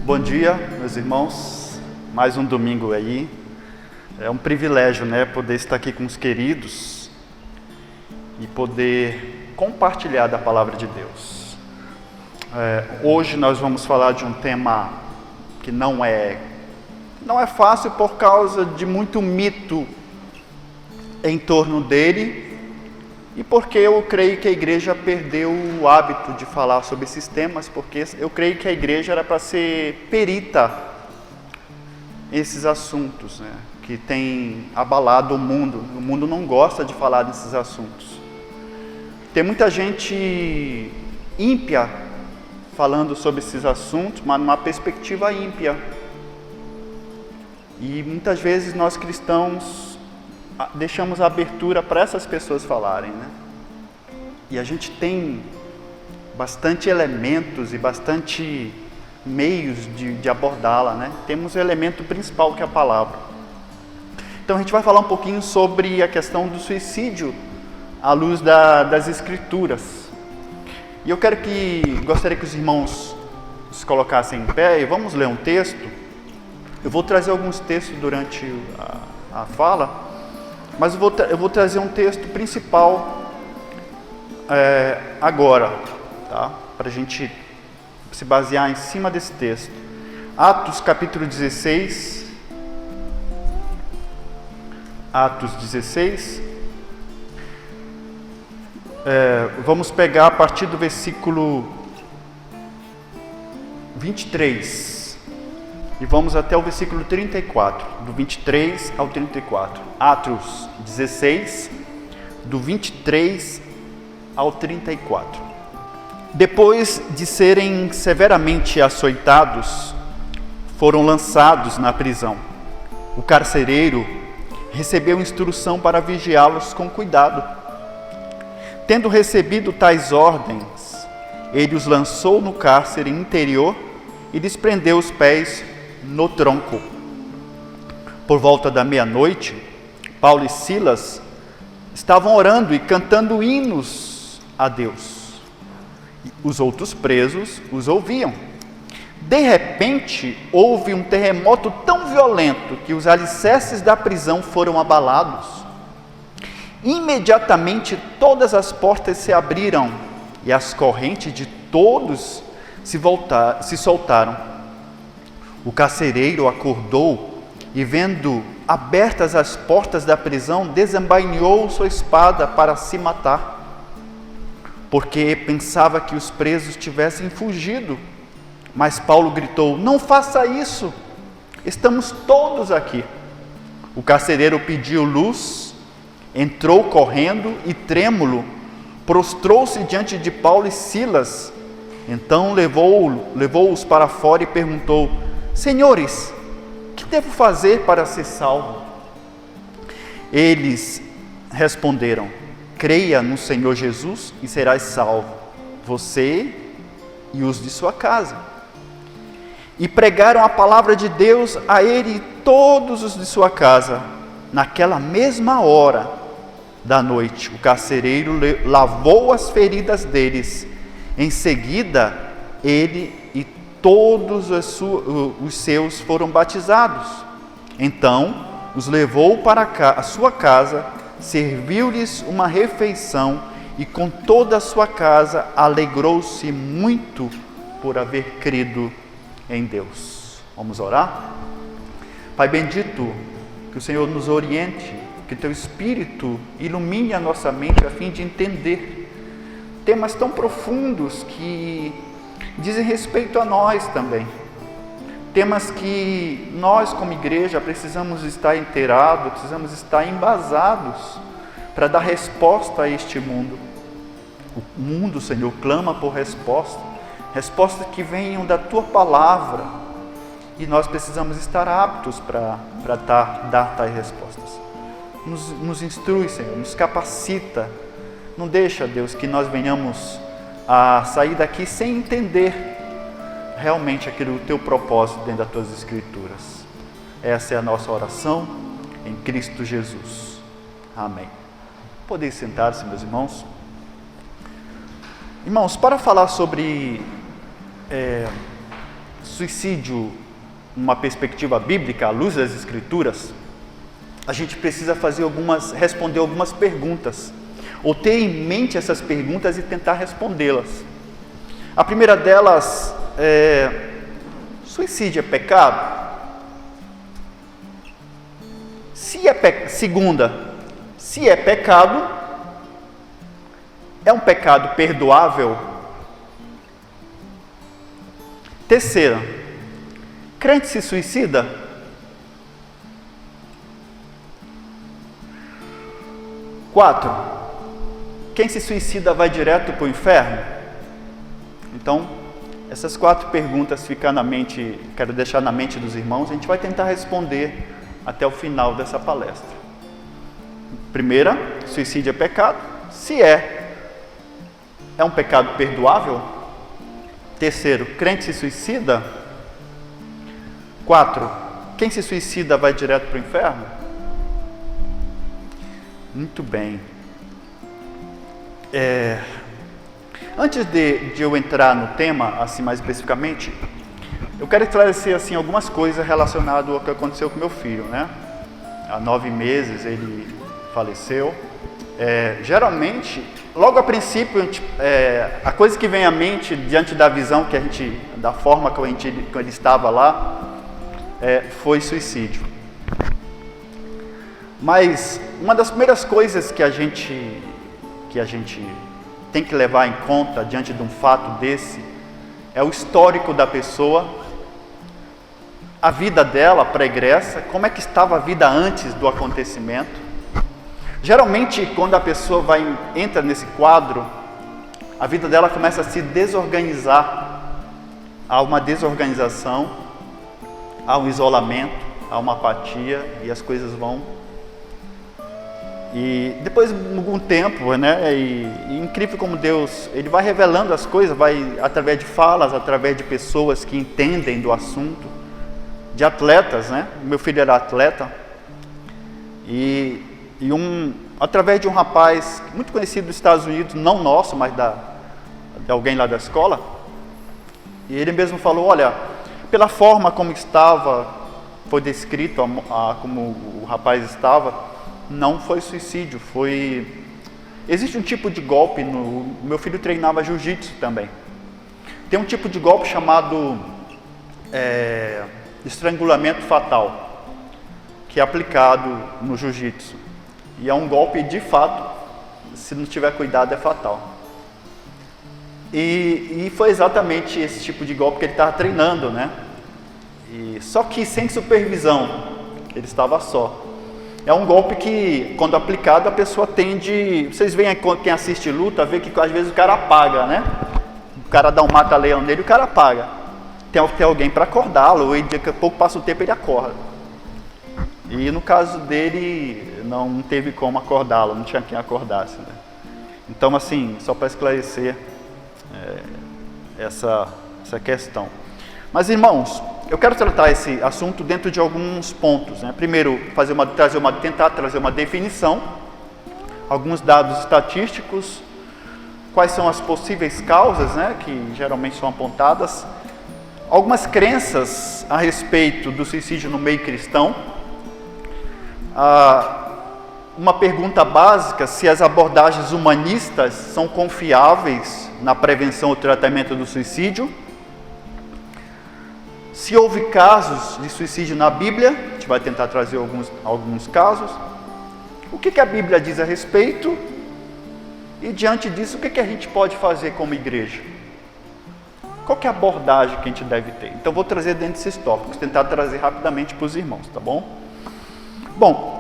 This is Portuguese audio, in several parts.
Bom dia, meus irmãos. Mais um domingo aí. É um privilégio, poder estar aqui com os queridos e poder compartilhar da palavra de Deus. Hoje nós vamos falar de um tema que não é fácil por causa de muito mito em torno dele e porque eu creio que a igreja perdeu o hábito de falar sobre esses temas, porque eu creio que a igreja era para ser perita esses assuntos, que tem abalado o mundo. O mundo não gosta de falar desses assuntos. Tem muita gente ímpia falando sobre esses assuntos, mas numa perspectiva ímpia. E muitas vezes nós cristãos deixamos a abertura para essas pessoas falarem, E a gente tem bastante elementos e bastante meios de abordá-la, Temos o elemento principal que é a palavra. Então a gente vai falar um pouquinho sobre a questão do suicídio à luz das Escrituras. E eu gostaria que os irmãos se colocassem em pé e vamos ler um texto. Eu vou trazer alguns textos durante a fala, mas eu vou trazer um texto principal agora, para a gente se basear em cima desse texto. Atos capítulo 16. Atos 16. Vamos pegar a partir do versículo 23. E vamos até o versículo 34, do 23 ao 34. Atos 16, do 23 ao 34. Depois de serem severamente açoitados, foram lançados na prisão. O carcereiro recebeu instrução para vigiá-los com cuidado. Tendo recebido tais ordens, ele os lançou no cárcere interior e lhes prendeu os pés no tronco. Por volta da meia-noite, Paulo e Silas estavam orando e cantando hinos a Deus. Os outros presos os ouviam. De repente, houve um terremoto tão violento que os alicerces da prisão foram abalados. Imediatamente todas as portas se abriram e as correntes de todos se soltaram. O carcereiro acordou e, vendo abertas as portas da prisão, desembainhou sua espada para se matar, porque pensava que os presos tivessem fugido. Mas Paulo gritou: "Não faça isso, estamos todos aqui." O carcereiro pediu luz, entrou correndo e, trêmulo, prostrou-se diante de Paulo e Silas. Então levou-os para fora e perguntou: "Senhores, que devo fazer para ser salvo?" Eles responderam: "Creia no Senhor Jesus e serás salvo, você e os de sua casa." E pregaram a palavra de Deus a ele e todos os de sua casa. Naquela mesma hora da noite, o carcereiro lavou as feridas deles. Em seguida, ele e todos os seus foram batizados. Então, os levou para a sua casa, serviu-lhes uma refeição e com toda a sua casa alegrou-se muito por haver crido em Deus. Vamos orar? Pai bendito, que o Senhor nos oriente, que Teu Espírito ilumine a nossa mente a fim de entender temas tão profundos que dizem respeito a nós também. Temas que nós, como igreja, precisamos estar inteirados, precisamos estar embasados para dar resposta a este mundo. O mundo, Senhor, clama por respostas que venham da Tua palavra, e nós precisamos estar aptos para dar tais respostas. Nos instrui, Senhor, nos capacita. Não deixa, Deus, que nós venhamos a sair daqui sem entender realmente aquilo, o Teu propósito dentro das Tuas Escrituras. Essa é a nossa oração em Cristo Jesus. Amém. Podem sentar-se, meus irmãos. Irmãos, para falar sobre suicídio numa perspectiva bíblica, à luz das Escrituras, a gente precisa responder algumas perguntas, ou ter em mente essas perguntas e tentar respondê-las. A primeira delas é: suicídio é pecado? Segunda, se é pecado, é um pecado perdoável? Terceira, crente se suicida? Quatro, quem se suicida vai direto para o inferno? Então, essas 4 perguntas quero deixar na mente dos irmãos, a gente vai tentar responder até o final dessa palestra. Primeira, suicídio é pecado? Se é um pecado perdoável? Terceiro, crente se suicida? 4, quem se suicida vai direto para o inferno? Muito bem. Antes de eu entrar no tema, assim mais especificamente, eu quero esclarecer assim, algumas coisas relacionadas ao que aconteceu com meu filho, né? Há 9 meses ele faleceu. Geralmente, logo a princípio, a coisa que vem à mente diante da visão da forma que ele estava lá, foi suicídio. Mas uma das primeiras coisas que a gente tem que levar em conta diante de um fato desse é o histórico da pessoa, a vida dela pregressa, como é que estava a vida antes do acontecimento. Geralmente, quando a pessoa entra nesse quadro, a vida dela começa a se desorganizar. Há uma desorganização, há um isolamento, há uma apatia e as coisas vão. E depois de algum tempo, né, e incrível como Deus, Ele vai revelando as coisas, vai através de falas, através de pessoas que entendem do assunto, de atletas, né? Meu filho era atleta, através de um rapaz muito conhecido dos Estados Unidos, não nosso, mas de alguém lá da escola, e ele mesmo falou: olha, pela forma como foi descrito como o rapaz estava, não foi suicídio, existe um tipo de golpe, meu filho treinava jiu-jitsu também, tem um tipo de golpe chamado estrangulamento fatal, que é aplicado no jiu-jitsu, e é um golpe de fato, se não tiver cuidado é fatal, e foi exatamente esse tipo de golpe que ele estava treinando, né? Só que sem supervisão, ele estava só. É um golpe que, quando aplicado, a pessoa tende... Vocês veem quem assiste luta, vê que às vezes o cara apaga, né? O cara dá um mata-leão nele e o cara apaga. Tem alguém para acordá-lo, e daqui a pouco passa o tempo e ele acorda. E no caso dele, não teve como acordá-lo, não tinha quem acordasse, né? Então, assim, só para esclarecer essa questão. Mas, irmãos, eu quero tratar esse assunto dentro de alguns pontos, né? Primeiro, tentar trazer uma definição, alguns dados estatísticos, quais são as possíveis causas, né, que geralmente são apontadas, algumas crenças a respeito do suicídio no meio cristão, uma pergunta básica: se as abordagens humanistas são confiáveis na prevenção ou tratamento do suicídio, se houve casos de suicídio na Bíblia, a gente vai tentar trazer alguns casos, o que a Bíblia diz a respeito, e diante disso, o que a gente pode fazer como igreja? Qual que é a abordagem que a gente deve ter? Então, vou trazer dentro desses tópicos, tentar trazer rapidamente para os irmãos, tá bom? Bom,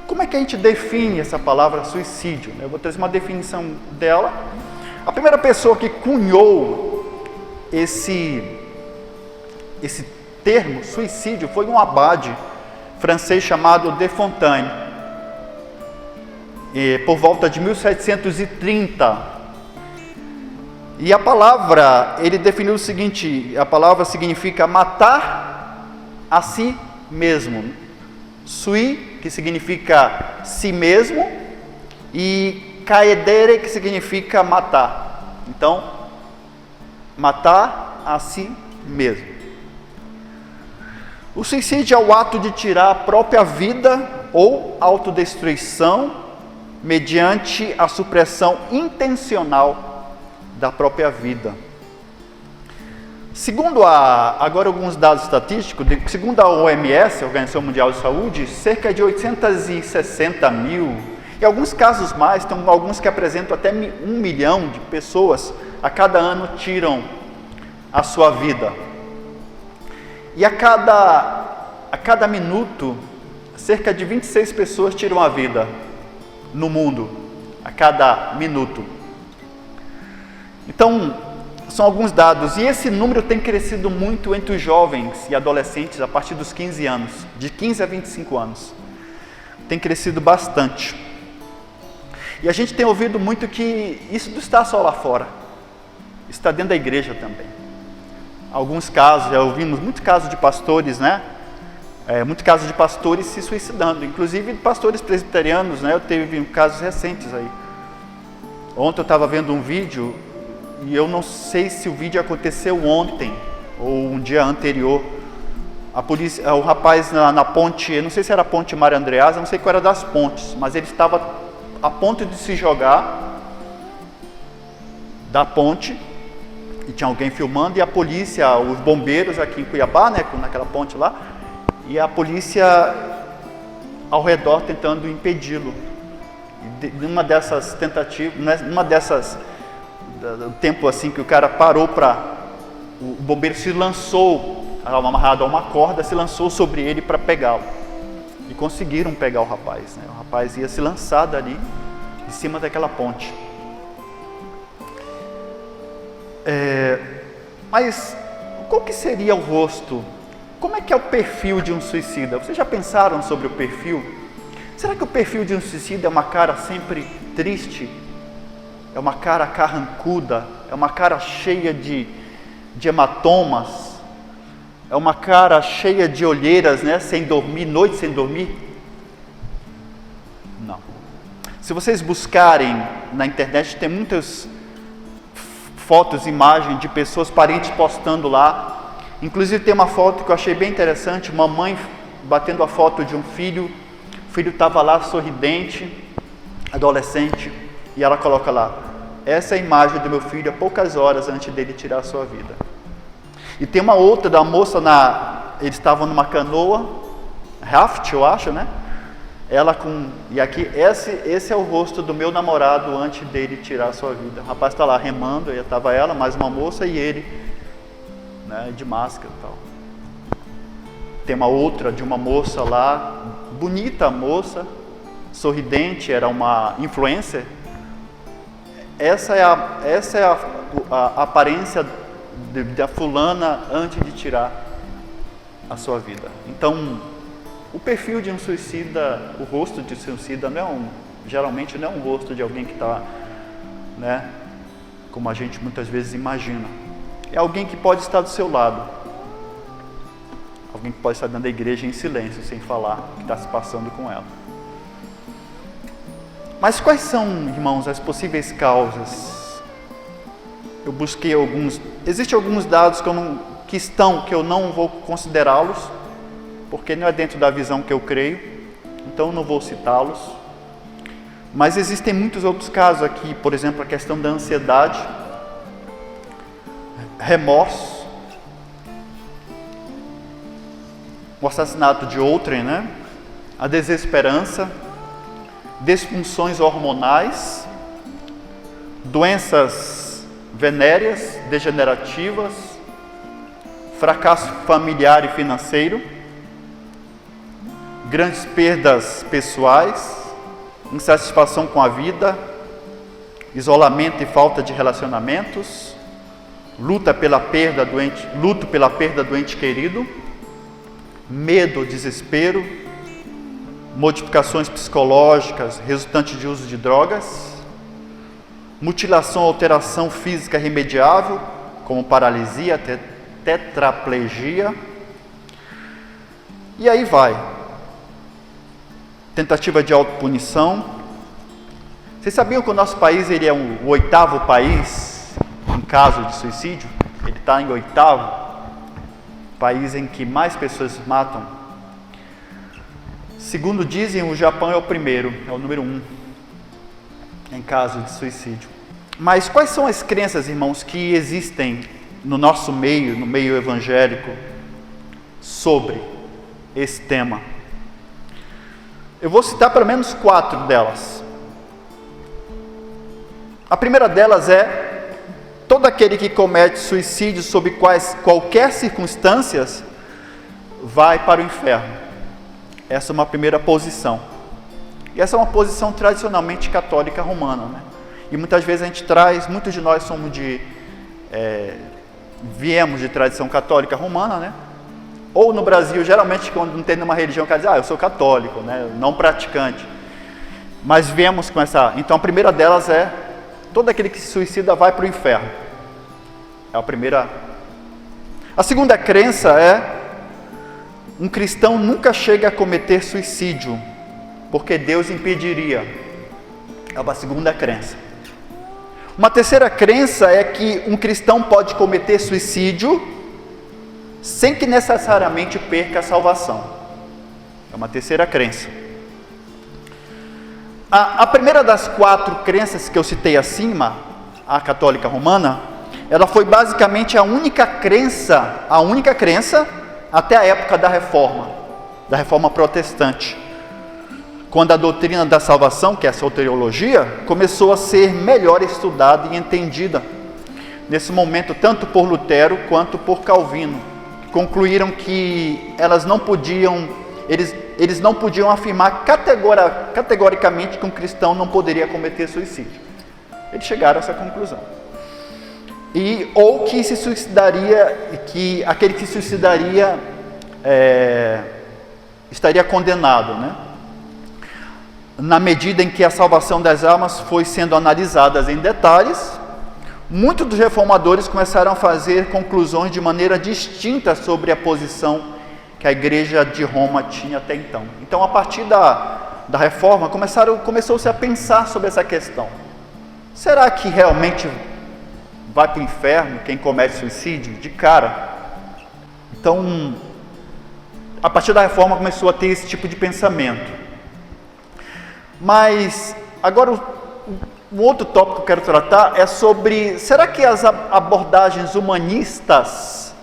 como é que a gente define essa palavra suicídio? Eu vou trazer uma definição dela. A primeira pessoa que cunhou esse termo, suicídio, foi um abade francês chamado De Fontaine, por volta de 1730. E a palavra, ele definiu o seguinte: a palavra significa matar a si mesmo. Sui, que significa si mesmo, e caedere, que significa matar. Então, matar a si mesmo. O suicídio é o ato de tirar a própria vida ou autodestruição mediante a supressão intencional da própria vida. Segundo agora alguns dados estatísticos, segundo a OMS, a Organização Mundial de Saúde, cerca de 860 mil, em alguns casos mais, tem alguns que apresentam até 1 milhão de pessoas a cada ano tiram a sua vida. E a cada minuto, cerca de 26 pessoas tiram a vida no mundo, a cada minuto. Então, são alguns dados, e esse número tem crescido muito entre os jovens e adolescentes a partir dos 15 anos, de 15 a 25 anos. Tem crescido bastante. E a gente tem ouvido muito que isso não está só lá fora, está dentro da igreja também. Alguns casos, já ouvimos muitos casos de pastores, né? Muitos casos de pastores se suicidando, inclusive pastores presbiterianos, né? Eu teve casos recentes aí. Ontem eu estava vendo um vídeo, e eu não sei se o vídeo aconteceu ontem, ou um dia anterior. A polícia, o rapaz na ponte, eu não sei se era a ponte Mário Andreasa, eu não sei qual era das pontes, mas ele estava a ponto de se jogar da ponte, e tinha alguém filmando, e a polícia, os bombeiros aqui em Cuiabá, né, naquela ponte lá, e a polícia ao redor tentando impedi-lo. Numa dessas tentativas, numa dessas, o tempo assim que o cara parou o bombeiro se lançou, amarrado a uma corda, se lançou sobre ele para pegá-lo. E conseguiram pegar o rapaz, né? O rapaz ia se lançar dali, em cima daquela ponte. Mas qual que seria o rosto? Como é que é o perfil de um suicida? Vocês já pensaram sobre o perfil? Será que o perfil de um suicida é uma cara sempre triste? É uma cara carrancuda? É uma cara cheia de hematomas? É uma cara cheia de olheiras, né? Sem dormir, noite sem dormir? Não. Se vocês buscarem na internet, tem muitas fotos, imagens de pessoas, parentes postando lá. Inclusive tem uma foto que eu achei bem interessante, uma mãe batendo a foto de um filho. O filho estava lá sorridente, adolescente, e ela coloca lá: essa é a imagem do meu filho há poucas horas antes dele tirar a sua vida. E tem uma outra da moça, eles estavam numa canoa, raft eu acho, né? E aqui, esse é o rosto do meu namorado antes dele tirar a sua vida. O rapaz está lá remando, aí estava ela, mais uma moça e ele, né, de máscara e tal. Tem uma outra de uma moça lá, bonita moça, sorridente, era uma influencer. Essa é a aparência da fulana antes de tirar a sua vida. Então, o perfil de um suicida, o rosto de um suicida geralmente não é um rosto de alguém que está, né, como a gente muitas vezes imagina. É alguém que pode estar do seu lado. Alguém que pode estar dentro da igreja em silêncio, sem falar o que está se passando com ela. Mas quais são, irmãos, as possíveis causas? Eu busquei alguns. Existem alguns dados que eu não vou considerá-los, porque não é dentro da visão que eu creio, então não vou citá-los. Mas existem muitos outros casos aqui, por exemplo, a questão da ansiedade, remorso, o assassinato de outrem, né? A desesperança, disfunções hormonais, doenças venéreas, degenerativas, fracasso familiar e financeiro, grandes perdas pessoais, insatisfação com a vida, isolamento e falta de relacionamentos, luto pela perda do ente querido, medo, desespero, modificações psicológicas resultantes de uso de drogas, mutilação ou alteração física remediável, como paralisia, tetraplegia, e aí vai. Tentativa de autopunição. Vocês sabiam que o nosso país ele é o 8º país em caso de suicídio? Ele está em 8º. país em que mais pessoas matam. Segundo dizem, o Japão é o primeiro, é o número 1 em caso de suicídio. Mas quais são as crenças, irmãos, que existem no nosso meio, no meio evangélico, sobre esse tema? Eu vou citar pelo menos 4 delas. A primeira delas é: todo aquele que comete suicídio sob qualquer circunstâncias vai para o inferno. Essa é uma primeira posição. E essa é uma posição tradicionalmente católica romana, né? E muitas vezes a gente muitos de nós somos viemos de tradição católica romana, né? Ou no Brasil, geralmente, quando não tem nenhuma religião, quer dizer, eu sou católico, né? Não praticante. Mas viemos com essa... Então, a primeira delas é: todo aquele que se suicida vai para o inferno. É a primeira. A segunda crença é: um cristão nunca chega a cometer suicídio, porque Deus impediria. É uma segunda crença. Uma terceira crença é que um cristão pode cometer suicídio sem que necessariamente perca a salvação. É uma terceira crença. A primeira das 4 crenças que eu citei acima, a católica romana, ela foi basicamente a única crença até a época da Reforma Protestante, quando a doutrina da salvação, que é a soteriologia, começou a ser melhor estudada e entendida. Nesse momento, tanto por Lutero quanto por Calvino, concluíram que eles não podiam afirmar categoricamente que um cristão não poderia cometer suicídio. Eles chegaram a essa conclusão. Ou que se suicidaria, que aquele que se suicidaria estaria condenado, né? Na medida em que a salvação das almas foi sendo analisada em detalhes, muitos dos reformadores começaram a fazer conclusões de maneira distinta sobre a posição que a Igreja de Roma tinha até então. Então, a partir da Reforma, começou-se a pensar sobre essa questão. Será que realmente vai para o inferno quem comete suicídio? De cara. Então, a partir da Reforma começou a ter esse tipo de pensamento. Mas, agora, um outro tópico que eu quero tratar é sobre: será que as abordagens humanistas,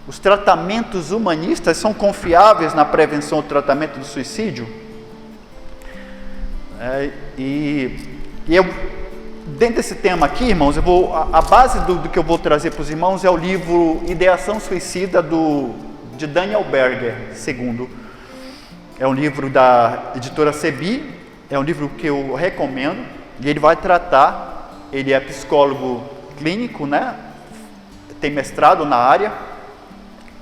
os tratamentos humanistas, são confiáveis na prevenção ou tratamento do suicídio? Dentro desse tema aqui, irmãos, a base do que eu vou trazer para os irmãos é o livro Ideação Suicida, de Daniel Berger II. É um livro da editora Sebi, é um livro que eu recomendo, e ele vai tratar, ele é psicólogo clínico, né? Tem mestrado na área,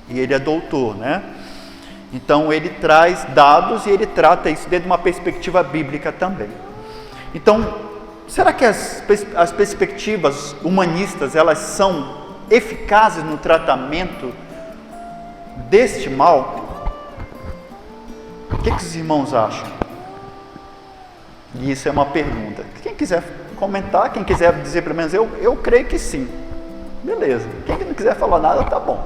e ele é doutor, né? Então ele traz dados e ele trata isso dentro de uma perspectiva bíblica também. Então, será que as perspectivas humanistas, elas são eficazes no tratamento deste mal? O que os irmãos acham? E isso é uma pergunta. Quem quiser comentar, quem quiser dizer pelo menos eu creio que sim. Beleza. Quem não quiser falar nada, tá bom.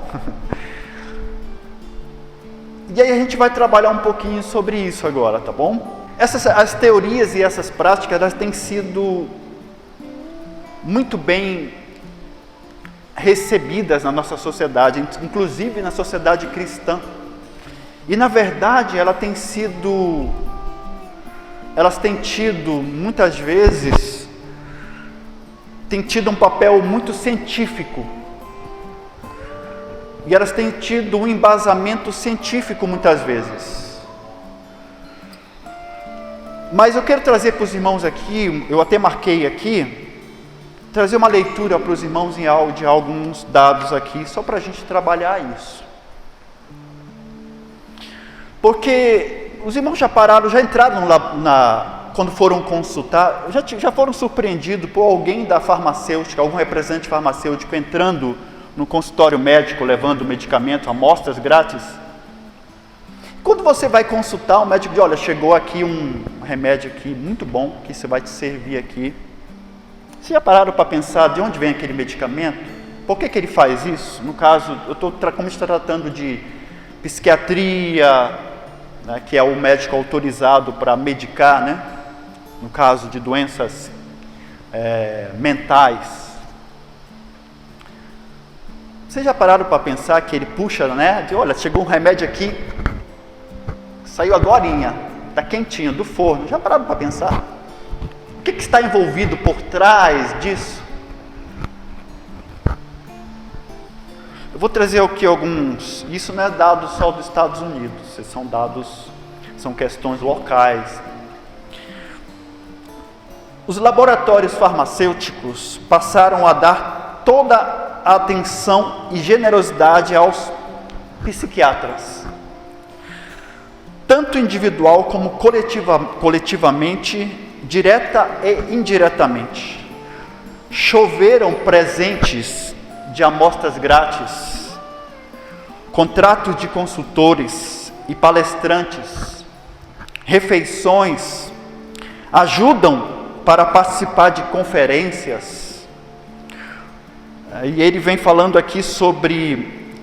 E aí a gente vai trabalhar um pouquinho sobre isso agora, tá bom? As teorias e essas práticas, elas têm sido muito bem recebidas na nossa sociedade, inclusive na sociedade cristã. E na verdade elas têm tido muitas vezes, um papel muito científico. E elas têm tido um embasamento científico muitas vezes. Mas eu quero trazer para os irmãos aqui, eu até marquei aqui, trazer uma leitura para os irmãos de alguns dados aqui, só para a gente trabalhar isso. Porque os irmãos já entraram lá, quando foram consultar, já foram surpreendidos por alguém da farmacêutica, algum representante farmacêutico entrando no consultório médico, levando medicamento, amostras grátis. Quando você vai consultar, o médico diz: olha, chegou aqui um remédio aqui muito bom, que você vai te servir aqui. Vocês já pararam para pensar de onde vem aquele medicamento? Por que ele faz isso? No caso, como está tratando de psiquiatria, né, que é o médico autorizado para medicar, né, no caso de doenças mentais. Vocês já pararam para pensar que ele puxa, né? Olha, chegou um remédio aqui, saiu agorinha, está quentinho, do forno. Já pararam para pensar? O que está envolvido por trás disso? Eu vou trazer aqui alguns. Isso não é dado só dos Estados Unidos, são questões locais. Os laboratórios farmacêuticos passaram a dar toda a atenção e generosidade aos psiquiatras, tanto individual como coletivamente, direta e indiretamente. Choveram presentes de amostras grátis, contratos de consultores e palestrantes, refeições, ajudam para participar de conferências. E ele vem falando aqui sobre,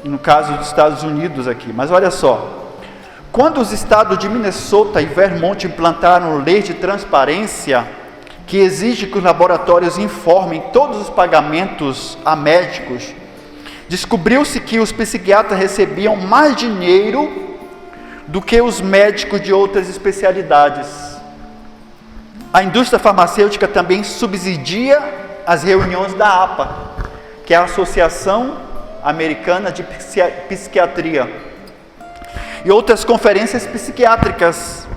no caso dos Estados Unidos aqui, mas olha só, quando os estados de Minnesota e Vermont implantaram lei de transparência, que exige que os laboratórios informem todos os pagamentos a médicos, descobriu-se que os psiquiatras recebiam mais dinheiro do que os médicos de outras especialidades. A indústria farmacêutica também subsidia as reuniões da APA, que é a Associação Americana de Psiquiatria, e outras conferências psiquiátricas.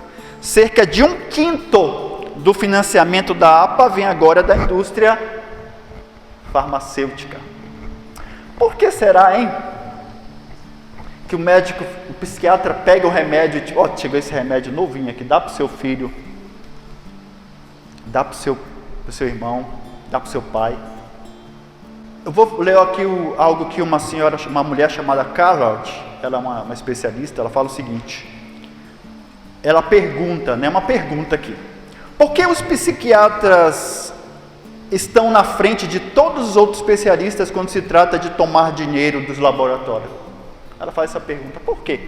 Cerca de 1/5 do financiamento da APA vem agora da indústria farmacêutica. Por que será, hein? Que o psiquiatra pega o remédio e diz, chegou esse remédio novinho aqui, dá para o seu filho, dá para o seu irmão, dá para o seu pai. Eu vou ler aqui algo que uma mulher chamada Carrot, ela é uma especialista, ela fala o seguinte, ela pergunta, né, uma pergunta aqui, por que os psiquiatras estão na frente de todos os outros especialistas quando se trata de tomar dinheiro dos laboratórios? Ela faz essa pergunta, por quê?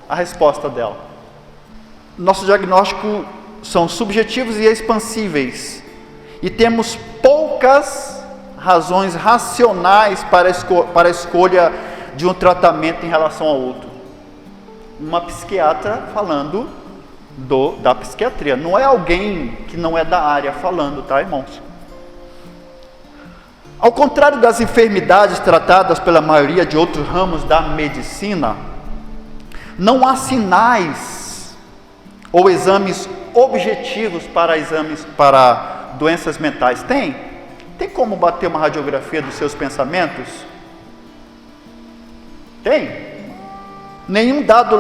A resposta dela, nosso diagnóstico são subjetivos e expansíveis, e temos poucas razões racionais para a escolha de um tratamento em relação ao outro. Uma psiquiatra falando da psiquiatria, não é alguém que não é da área falando, tá, irmãos? Ao contrário das enfermidades tratadas pela maioria de outros ramos da medicina, não há sinais ou exames objetivos para doenças mentais. Tem como bater uma radiografia dos seus pensamentos? Tem. Nenhum dado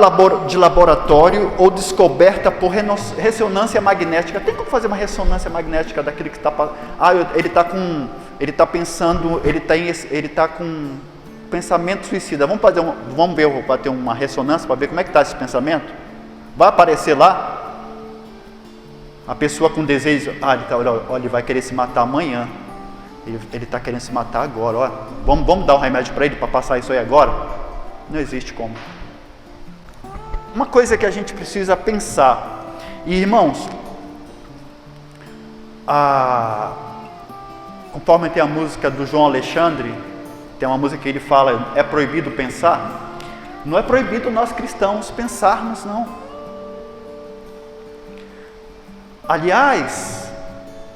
de laboratório ou descoberta por ressonância magnética. Tem como fazer uma ressonância magnética daquele que está... ele está com pensamento suicida. Vamos ver, eu vou bater uma ressonância para ver como é que está esse pensamento. Vai aparecer lá a pessoa com desejo, ele vai querer se matar amanhã. Ele está querendo se matar agora, ó. Vamos dar um remédio para ele para passar isso aí agora? Não existe como. Uma coisa que a gente precisa pensar, e irmãos, conforme tem a música do João Alexandre, tem uma música que ele fala, é proibido pensar? Não é proibido nós cristãos pensarmos, não. Aliás,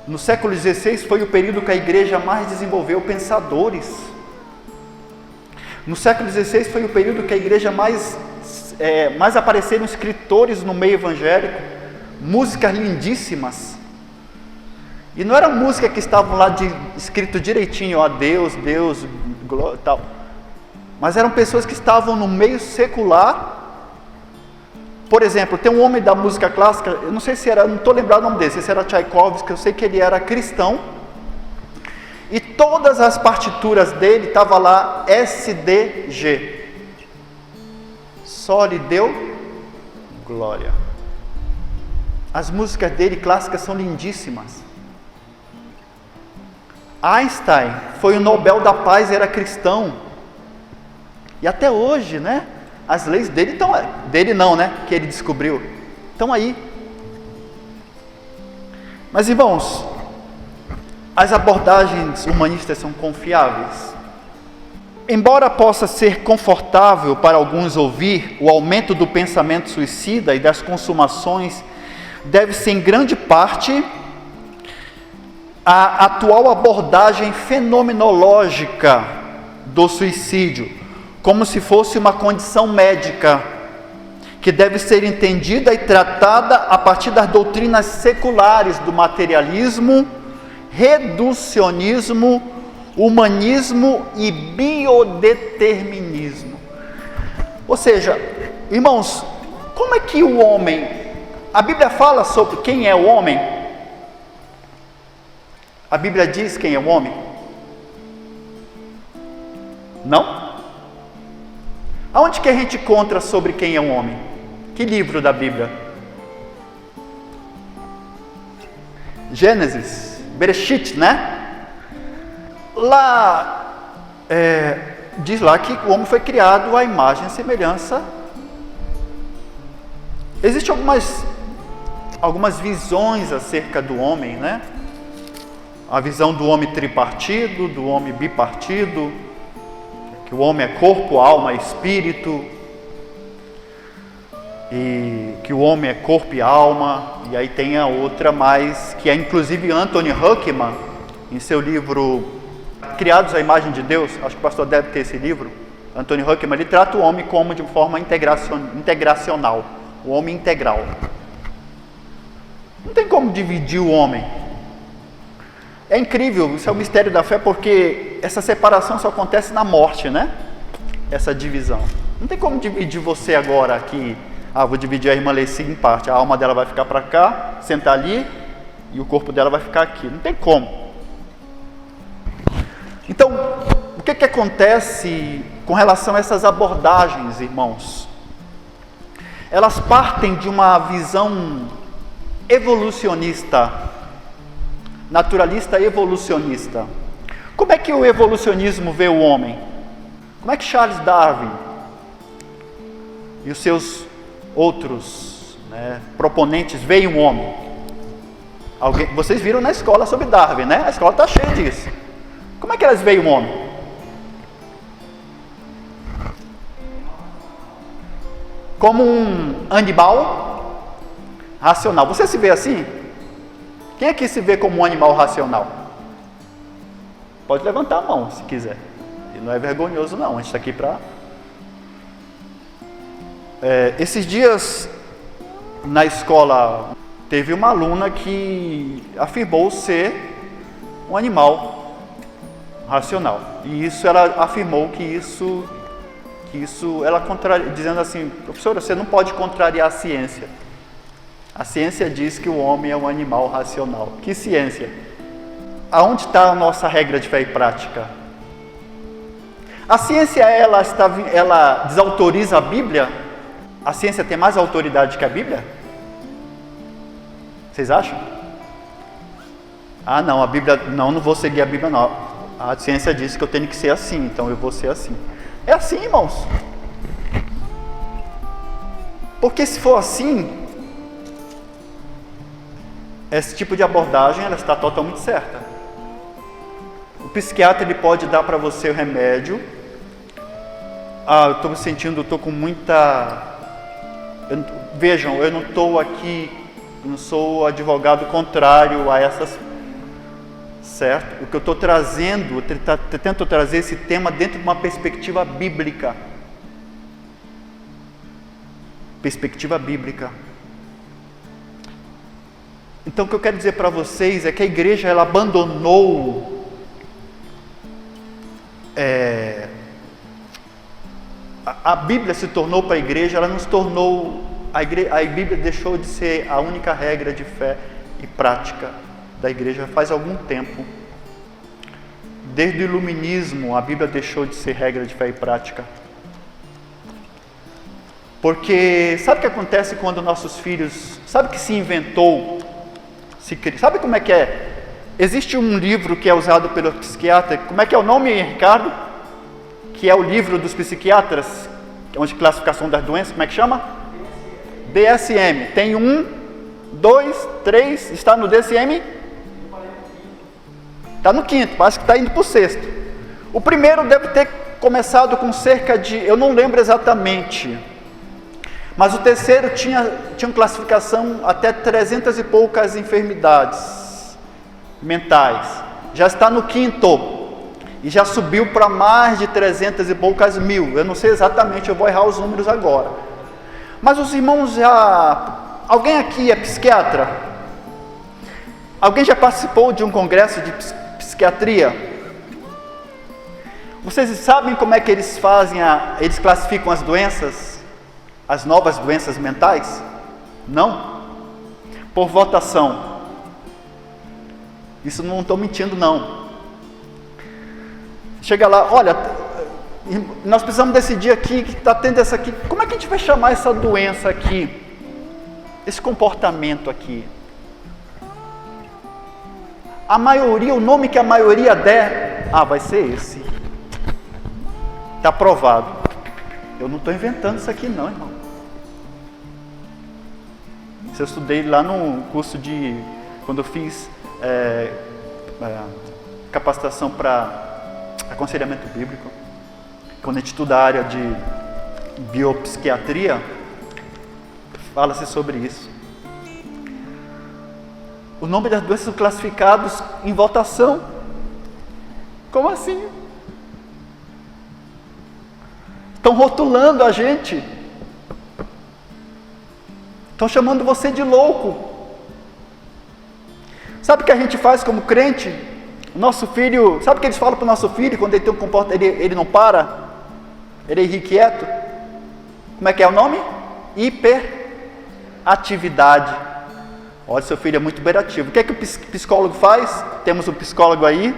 no século XVI foi o período que a igreja mais desenvolveu pensadores. No século XVI foi o período que a igreja mais apareceram escritores no meio evangélico, músicas lindíssimas. E não era música que estavam lá escrito direitinho, ó, Deus, glória, tal. Mas eram pessoas que estavam no meio secular. Por exemplo, tem um homem da música clássica, eu não sei se era, não estou lembrado o nome dele, se era Tchaikovsky, eu sei que ele era cristão, e todas as partituras dele estavam lá SDG, só lhe deu glória. As músicas dele clássicas são lindíssimas. Einstein foi o Nobel da Paz, era cristão. E até hoje, né? As leis dele estão... Dele não, né? Que ele descobriu. Estão aí. Mas, irmãos, as abordagens humanistas são confiáveis? Embora possa ser confortável para alguns ouvir, o aumento do pensamento suicida e das consumações deve-se em grande parte à atual abordagem fenomenológica do suicídio, como se fosse uma condição médica, que deve ser entendida e tratada a partir das doutrinas seculares do materialismo, reducionismo, humanismo e biodeterminismo. Ou seja, irmãos, como é que o homem... A Bíblia fala sobre quem é o homem? A Bíblia diz quem é o homem? Não? Aonde que a gente encontra sobre quem é o homem? Que livro da Bíblia? Gênesis, Bereshit, né? Lá, diz lá que o homem foi criado à imagem e semelhança. Existem algumas visões acerca do homem, né? A visão do homem tripartido, do homem bipartido, que o homem é corpo, alma e espírito, e que o homem é corpo e alma. E aí tem a outra mais, que é inclusive Anthony Huckman, em seu livro Criados à Imagem de Deus, acho que o pastor deve ter esse livro. Anthony Huckman, ele trata o homem como de forma integracional, o homem integral. Não tem como dividir o homem. É incrível, isso é o mistério da fé, porque essa separação só acontece na morte, né? Essa divisão. Não tem como dividir você agora aqui. Vou dividir a irmã Leci em parte. A alma dela vai ficar para cá, sentar ali, e o corpo dela vai ficar aqui. Não tem como. Então, o que acontece com relação a essas abordagens, irmãos? Elas partem de uma visão evolucionista, naturalista evolucionista. Como é que o evolucionismo vê o homem? Como é que Charles Darwin e os seus outros, né, proponentes veem o homem? Vocês viram na escola sobre Darwin, né? A escola está cheia disso. Como é que elas veem o homem? Como um animal racional. Você se vê assim? Quem aqui se vê como um animal racional? Pode levantar a mão se quiser. E não é vergonhoso não, a gente está aqui para... esses dias na escola teve uma aluna que afirmou ser um animal racional. E isso ela afirmou que isso ela dizendo assim: professora, você não pode contrariar a ciência. A ciência diz que o homem é um animal racional. Que ciência? Aonde está a nossa regra de fé e prática? A ciência, ela desautoriza a Bíblia? A ciência tem mais autoridade que a Bíblia? Vocês acham? Não, a Bíblia, não vou seguir a Bíblia não. A ciência diz que eu tenho que ser assim, então eu vou ser assim. É assim, irmãos. Porque se for assim, esse tipo de abordagem ela está totalmente certa. O psiquiatra ele pode dar para você o remédio. Eu estou me sentindo, estou com muita... Vejam, eu não estou aqui, não sou advogado contrário a essas... Certo? O que eu estou trazendo, eu tento trazer esse tema dentro de uma perspectiva bíblica. Perspectiva bíblica. Então o que eu quero dizer para vocês é que a igreja ela abandonou a Bíblia se tornou para a igreja, ela não se tornou, a Bíblia deixou de ser a única regra de fé e prática da igreja faz algum tempo. Desde o iluminismo, a Bíblia deixou de ser regra de fé e prática. Porque sabe o que acontece quando nossos filhos, sabe que se inventou, sabe como é que é? Existe um livro que é usado pelo psiquiatra, como é que é o nome, Ricardo? Que é o livro dos psiquiatras, onde classificação das doenças, como é que chama? DSM. Tem 1, 2, 3, está no DSM? Está no 5º, parece que está indo para o 6º. O primeiro deve ter começado com cerca de, eu não lembro exatamente, mas o terceiro tinha uma classificação até 300 e poucas enfermidades mentais. Já está no 5º e já subiu para mais de 300 e poucas mil. Eu não sei exatamente, eu vou errar os números agora. Mas os irmãos já... Alguém aqui é psiquiatra? Alguém já participou de um congresso de psiquiatria? Vocês sabem como é que eles fazem, eles classificam as doenças? As novas doenças mentais? Não? Por votação. Isso não estou mentindo, não. Chega lá, olha, nós precisamos decidir aqui, que está tendo essa aqui, como é que a gente vai chamar essa doença aqui? Esse comportamento aqui? A maioria, o nome que a maioria der, vai ser esse. Está aprovado. Eu não estou inventando isso aqui não, irmão. Isso eu estudei lá no curso de... Quando eu fiz capacitação para aconselhamento bíblico. Quando a gente estuda a área de biopsiquiatria, fala-se sobre isso. O nome das doenças são classificados em votação. Como assim? Estão rotulando a gente. Estão chamando você de louco. Sabe o que a gente faz como crente? O nosso filho, sabe o que eles falam para o nosso filho quando ele tem um comportamento, ele não para? Ele é irrequieto? Como é que é o nome? Hiperatividade. Olha, seu filho é muito hiperativo. O que é que o psicólogo faz? Temos um psicólogo aí.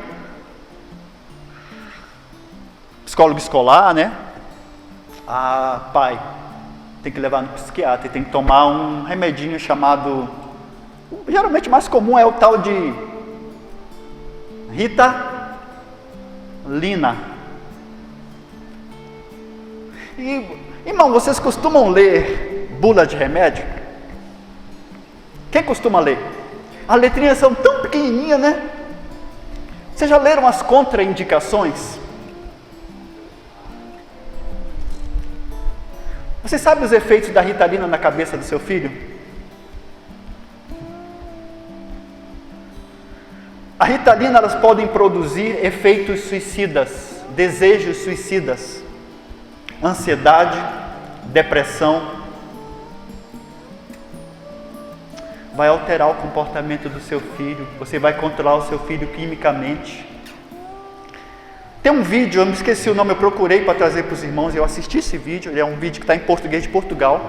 Psicólogo escolar, né? Pai, tem que levar no psiquiatra e tem que tomar um remedinho chamado... Geralmente mais comum é o tal de Ritalina. E, irmão, vocês costumam ler bula de remédio? Quem costuma ler? As letrinhas são tão pequenininhas, né? Vocês já leram as contraindicações? Você sabe os efeitos da Ritalina na cabeça do seu filho? A Ritalina, elas podem produzir efeitos suicidas, desejos suicidas, ansiedade, depressão. Vai alterar o comportamento do seu filho, você vai controlar o seu filho quimicamente. Tem um vídeo, eu me esqueci o nome, eu procurei para trazer para os irmãos, eu assisti esse vídeo, ele é um vídeo que está em português de Portugal,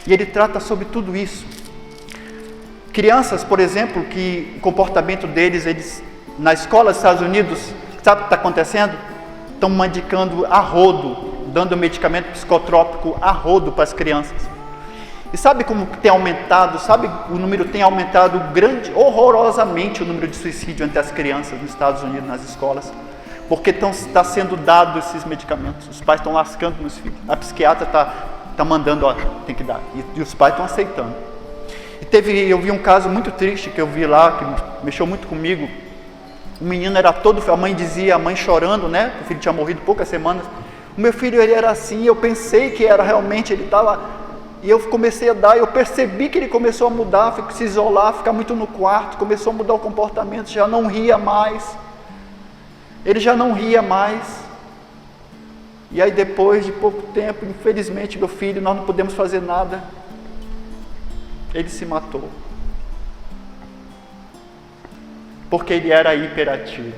e ele trata sobre tudo isso. Crianças, por exemplo, que o comportamento deles, na escola dos Estados Unidos, sabe o que está acontecendo? Estão medicando a rodo, dando medicamento psicotrópico a rodo para as crianças. E sabe como tem aumentado, o número tem aumentado horrorosamente o número de suicídio entre as crianças nos Estados Unidos, nas escolas, porque está sendo dado esses medicamentos, os pais estão lascando nos filhos, a psiquiatra está mandando, tem que dar, e os pais estão aceitando. Eu vi um caso muito triste que eu vi lá, que mexeu muito comigo. O menino era a mãe dizia, a mãe chorando, né? O filho tinha morrido poucas semanas. O meu filho, ele era assim, eu pensei que era realmente, ele estava... E eu comecei a dar, eu percebi que ele começou a mudar, se isolar, ficar muito no quarto, começou a mudar o comportamento, já não ria mais. Ele já não ria mais. E aí depois de pouco tempo, infelizmente, meu filho, nós não podemos fazer nada. Ele se matou. Porque ele era hiperativo.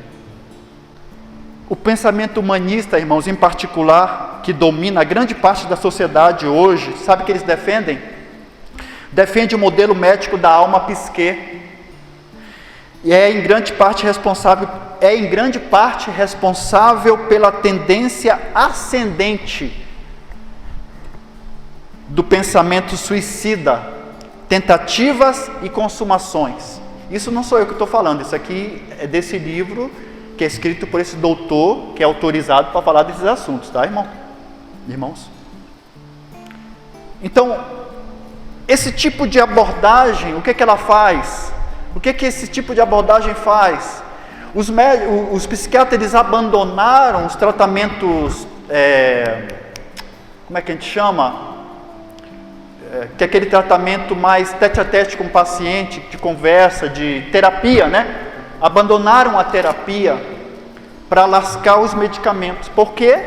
O pensamento humanista, irmãos, em particular, que domina a grande parte da sociedade hoje, sabe o que eles defendem? Defende o modelo médico da alma psique. E é em grande parte responsável pela tendência ascendente do pensamento suicida, tentativas e consumações. Isso não sou eu que estou falando, isso aqui é desse livro que é escrito por esse doutor que é autorizado para falar desses assuntos, tá, irmãos? Então, esse tipo de abordagem, o que ela faz? O que esse tipo de abordagem faz? Os psiquiatras, eles abandonaram os tratamentos, como é que a gente chama? Que é aquele tratamento mais tete-a-tete com o paciente, de conversa, de terapia, né? Abandonaram a terapia para lascar os medicamentos. Por quê?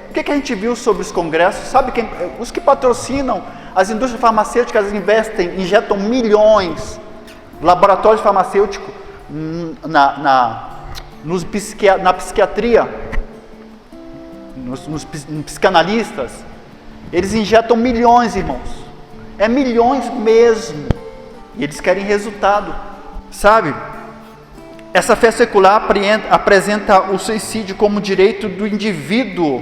O que a gente viu sobre os congressos? Sabe quem? Os que patrocinam, as indústrias farmacêuticas injetam milhões, laboratórios farmacêuticos na psiquiatria, nos psicanalistas, eles injetam milhões, irmãos. É milhões mesmo. E eles querem resultado, sabe? Essa fé secular apresenta o suicídio como direito do indivíduo,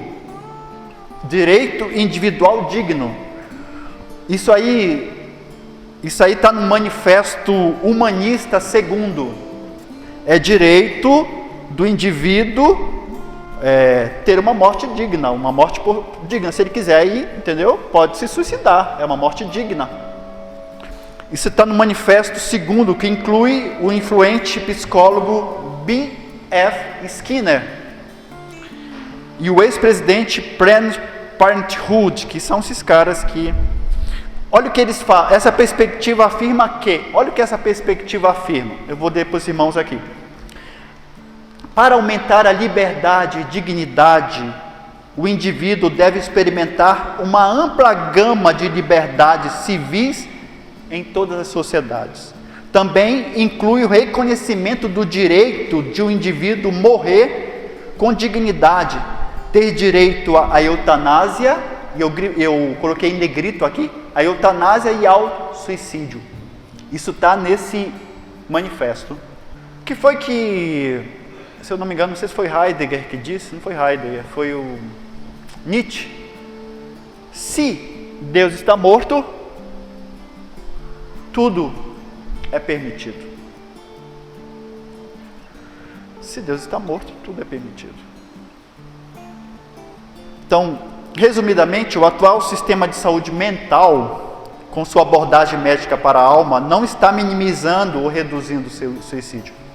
direito individual digno. Isso aí está no Manifesto Humanista II. É direito do indivíduo ter uma morte digna, digna. Se ele quiser ir, entendeu? Pode se suicidar, é uma morte digna. Isso está no Manifesto II, que inclui o influente psicólogo B.F. Skinner e o ex-presidente Planned Parenthood, que são esses caras que... Olha o que eles falam, essa perspectiva afirma que... Olha o que essa perspectiva afirma, eu vou ler para os irmãos aqui. Para aumentar a liberdade e dignidade, o indivíduo deve experimentar uma ampla gama de liberdades civis em todas as sociedades. Também inclui o reconhecimento do direito de um indivíduo morrer com dignidade, ter direito à eutanásia, e eu coloquei em negrito aqui, a eutanásia e ao suicídio. Isso está nesse manifesto. O que foi que... Se eu não me engano, não sei se foi Heidegger que disse, não foi Heidegger, foi o Nietzsche. Se Deus está morto, tudo é permitido. Se Deus está morto, tudo é permitido. Então, resumidamente, o atual sistema de saúde mental, com sua abordagem médica para a alma, não está minimizando ou reduzindo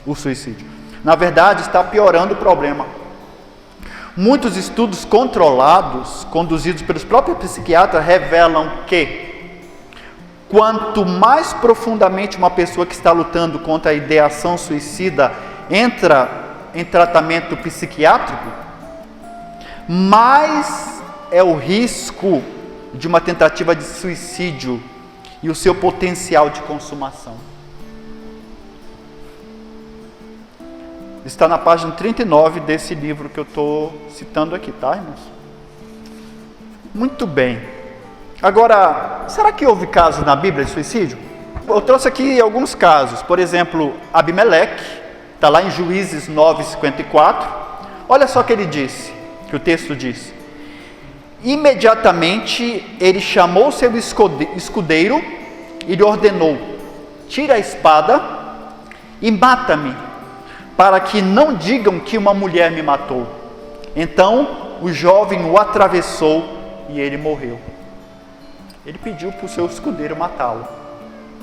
o suicídio. Na verdade, está piorando o problema. Muitos estudos controlados, conduzidos pelos próprios psiquiatras, revelam que quanto mais profundamente uma pessoa que está lutando contra a ideação suicida entra em tratamento psiquiátrico, mais é o risco de uma tentativa de suicídio e o seu potencial de consumação. Está na página 39 desse livro que eu estou citando aqui, tá, irmãos? Muito bem. Agora, será que houve casos na Bíblia de suicídio? Eu trouxe aqui alguns casos. Por exemplo, Abimeleque, está lá em Juízes 9:54. Olha só o que ele disse, que o texto diz. Imediatamente ele chamou seu escudeiro e lhe ordenou: tira a espada e mata-me, para que não digam que uma mulher me matou. Então o jovem o atravessou e ele morreu. Ele pediu para o seu escudeiro matá-lo,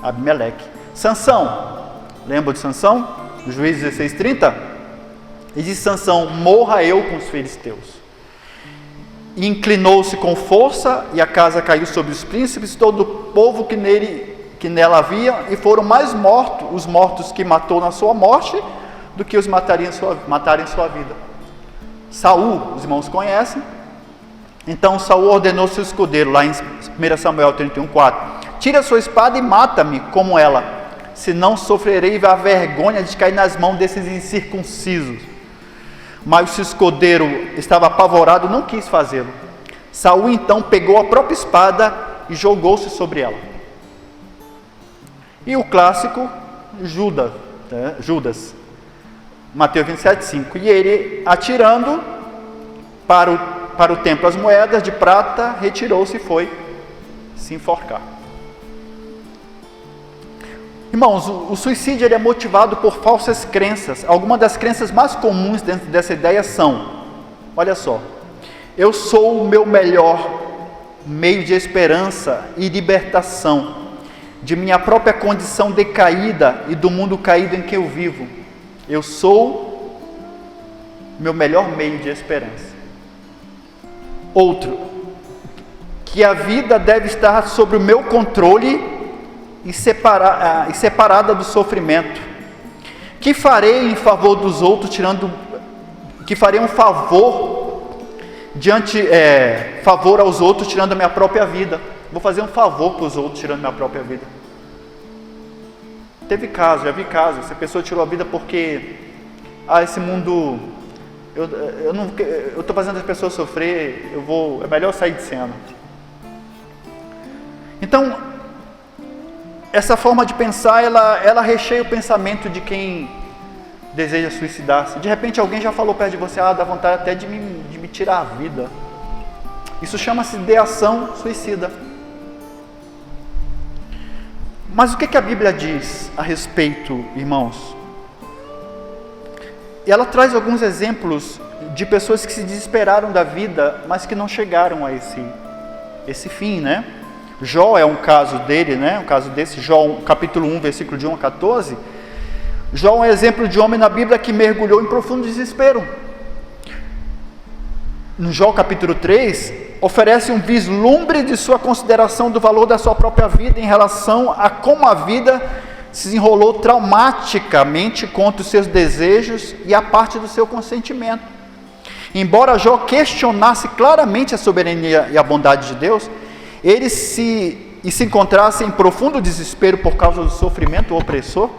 Abimeleque. Sansão, lembra de Sansão? No Juízes 16:30? Ele disse: Sansão, morra eu com os filisteus. E inclinou-se com força, e a casa caiu sobre os príncipes, todo o povo que nela havia, e foram mais mortos os mortos que matou na sua morte, do que os matarem em sua vida. Saul, os irmãos conhecem. Então Saul ordenou seu escudeiro, lá em 1 Samuel 31:4, tira a sua espada e mata-me como ela, senão sofrerei a vergonha de cair nas mãos desses incircuncisos. Mas o escudeiro estava apavorado, não quis fazê-lo. Saul então pegou a própria espada e jogou-se sobre ela. E o clássico Judas, Mateus 27:5, e ele, atirando para o templo as moedas de prata, retirou-se e foi se enforcar. Irmãos, o suicídio ele é motivado por falsas crenças. Algumas das crenças mais comuns dentro dessa ideia são, olha só, eu sou o meu melhor meio de esperança e libertação de minha própria condição decaída e do mundo caído em que eu vivo. Eu sou meu melhor meio de esperança. Outro, que a vida deve estar sob o meu controle e separada do sofrimento. Que farei em favor dos outros, que farei um favor favor aos outros, tirando a minha própria vida. Vou fazer um favor para os outros, tirando a minha própria vida. Já vi caso, essa pessoa tirou a vida porque esse mundo, eu estou fazendo as pessoas sofrer, é melhor sair de cena. Então, essa forma de pensar, ela recheia o pensamento de quem deseja suicidar-se. De repente alguém já falou perto de você, dá vontade até de me tirar a vida. Isso chama-se ideação suicida. Mas o que a Bíblia diz a respeito, irmãos? E ela traz alguns exemplos de pessoas que se desesperaram da vida, mas que não chegaram a esse fim, né? Jó é um caso dele, né? Um caso desse, Jó, capítulo 1, versículo de 1 a 14. Jó é um exemplo de homem na Bíblia que mergulhou em profundo desespero. No Jó capítulo 3, oferece um vislumbre de sua consideração do valor da sua própria vida em relação a como a vida se desenrolou traumaticamente contra os seus desejos e a parte do seu consentimento. Embora Jó questionasse claramente a soberania e a bondade de Deus, ele se encontrasse em profundo desespero por causa do sofrimento opressor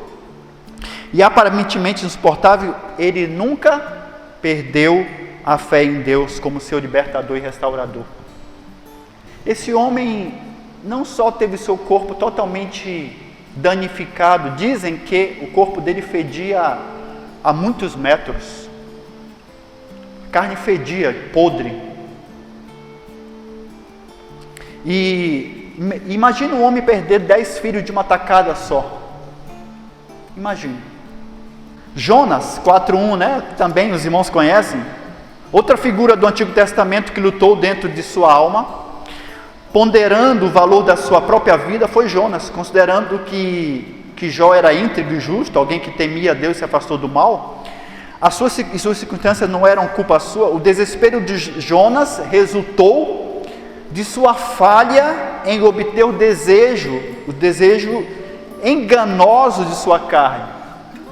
e aparentemente insuportável, ele nunca perdeu a fé em Deus como seu libertador e restaurador. Esse homem não só teve seu corpo totalmente danificado, dizem que o corpo dele fedia a muitos metros, a carne fedia, podre. E imagina um homem perder 10 filhos de uma tacada só. Imagina. Jonas 4:1, né? Também os irmãos conhecem. Outra figura do Antigo Testamento que lutou dentro de sua alma, ponderando o valor da sua própria vida, foi Jonas, considerando que Jó era íntegro e justo, alguém que temia a Deus e se afastou do mal. As suas circunstâncias não eram culpa sua. O desespero de Jonas resultou de sua falha em obter o desejo enganoso de sua carne,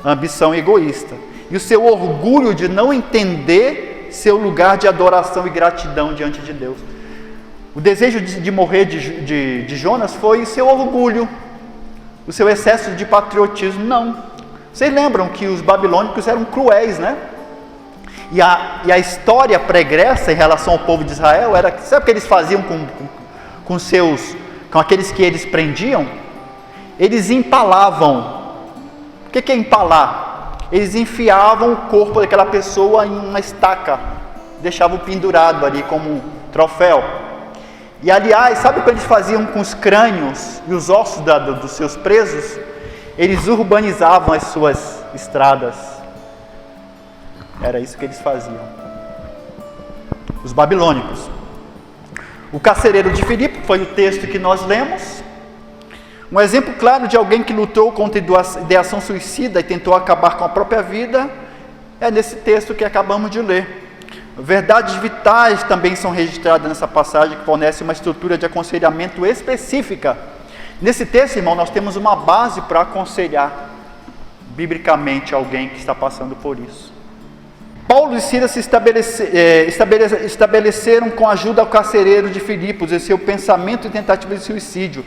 a ambição egoísta, e o seu orgulho de não entender seu lugar de adoração e gratidão diante de Deus. O desejo de morrer de Jonas foi seu orgulho, o seu excesso de patriotismo. Não. Vocês lembram que os babilônicos eram cruéis, né? E a história pregressa em relação ao povo de Israel era, sabe o que eles faziam com aqueles que eles prendiam? Eles empalavam. O que é empalar? Eles enfiavam o corpo daquela pessoa em uma estaca, deixavam pendurado ali como troféu. E aliás, sabe o que eles faziam com os crânios e os ossos dos seus presos? Eles urbanizavam as suas estradas. Era isso que eles faziam. Os babilônicos. O carcereiro de Filipe, foi o texto que nós lemos. Um exemplo claro de alguém que lutou contra a ideação suicida e tentou acabar com a própria vida, é nesse texto que acabamos de ler. Verdades vitais também são registradas nessa passagem, que fornece uma estrutura de aconselhamento específica. Nesse texto, irmão, nós temos uma base para aconselhar biblicamente alguém que está passando por isso. Paulo e Silas se estabeleceram com a ajuda ao carcereiro de Filipos em seu pensamento e tentativa de suicídio.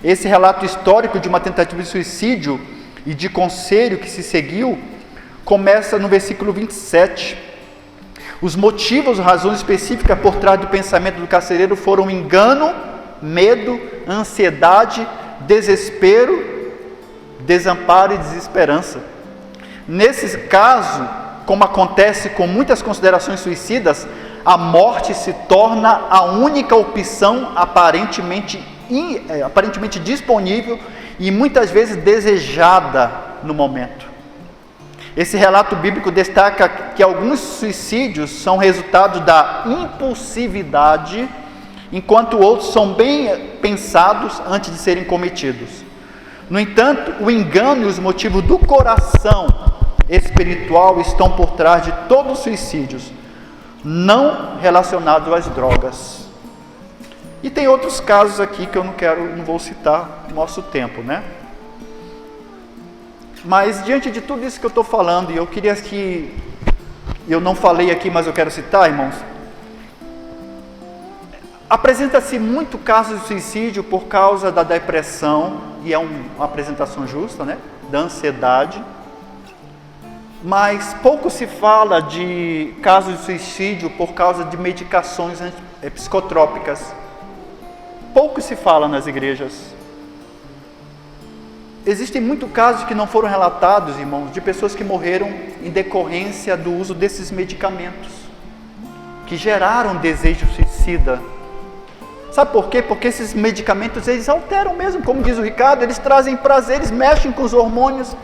Esse relato histórico de uma tentativa de suicídio e de conselho que se seguiu começa no versículo 27. Os motivos, razões específicas por trás do pensamento do carcereiro foram engano, medo, ansiedade, desespero, desamparo e desesperança. Nesse caso, como acontece com muitas considerações suicidas, a morte se torna a única opção aparentemente disponível e muitas vezes desejada no momento. Esse relato bíblico destaca que alguns suicídios são resultado da impulsividade, enquanto outros são bem pensados antes de serem cometidos. No entanto, o engano e os motivos do coração espiritual estão por trás de todos os suicídios, não relacionados às drogas. E tem outros casos aqui que eu não vou citar no nosso tempo, né? Mas diante de tudo isso que eu estou falando, e eu queria que, eu não falei aqui, mas eu quero citar, irmãos, apresenta-se muito caso de suicídio por causa da depressão, e é uma apresentação justa, né? Da ansiedade, mas pouco se fala de casos de suicídio por causa de medicações psicotrópicas. Pouco se fala nas igrejas. Existem muitos casos que não foram relatados, irmãos, de pessoas que morreram em decorrência do uso desses medicamentos, que geraram desejo suicida. Sabe por quê? Porque esses medicamentos, eles alteram mesmo, como diz o Ricardo, eles trazem prazeres, mexem com os hormônios,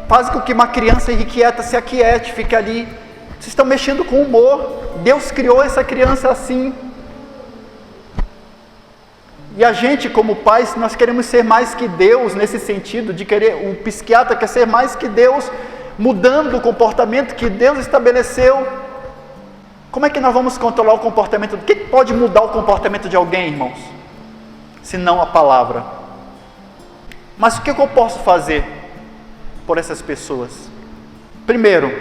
fazem com que uma criança irrequieta se aquiete, fique ali. Vocês estão mexendo com o humor. Deus criou essa criança assim. E a gente, como pais, nós queremos ser mais que Deus, nesse sentido de querer, o psiquiatra quer ser mais que Deus, mudando o comportamento que Deus estabeleceu. Como é que nós vamos controlar o comportamento? O que pode mudar o comportamento de alguém, irmãos? Se não a palavra. Mas o que eu posso fazer por essas pessoas? Primeiro,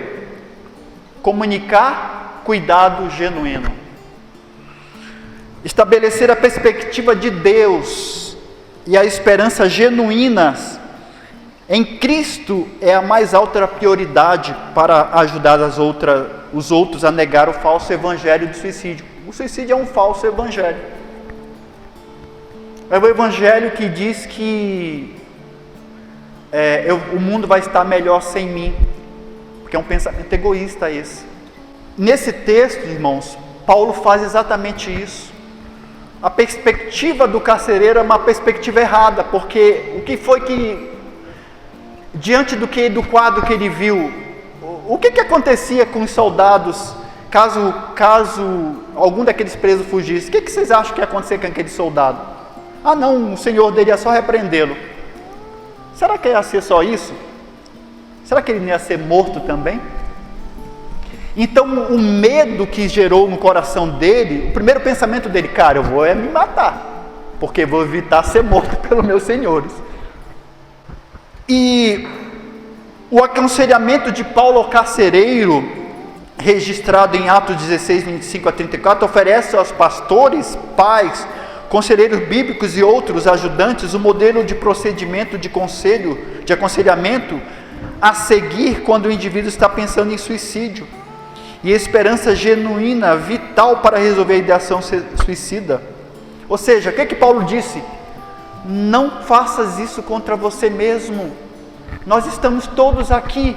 comunicar cuidado genuíno. Estabelecer a perspectiva de Deus e a esperança genuínas em Cristo é a mais alta prioridade para ajudar os outros a negar o falso evangelho do suicídio. O suicídio é um falso evangelho. É o evangelho que diz que o mundo vai estar melhor sem mim, porque é um pensamento egoísta esse. Nesse texto, irmãos, Paulo faz exatamente isso. A perspectiva do carcereiro é uma perspectiva errada, porque o que foi que, diante do quadro que ele viu, o que acontecia com os soldados, caso algum daqueles presos fugisse? O que vocês acham que ia acontecer com aquele soldado? Ah não, o Senhor dele ia só repreendê-lo. Será que ia ser só isso? Será que ele não ia ser morto também? Então o medo que gerou no coração dele, o primeiro pensamento dele, cara, eu vou me matar, porque vou evitar ser morto pelos meus senhores. E o aconselhamento de Paulo ao carcereiro, registrado em Atos 16, 25 a 34, oferece aos pastores, pais, conselheiros bíblicos e outros ajudantes o modelo de procedimento de aconselhamento a seguir quando o indivíduo está pensando em suicídio. E esperança genuína, vital para resolver a ideação suicida. Ou seja, o que Paulo disse? Não faças isso contra você mesmo. Nós estamos todos aqui.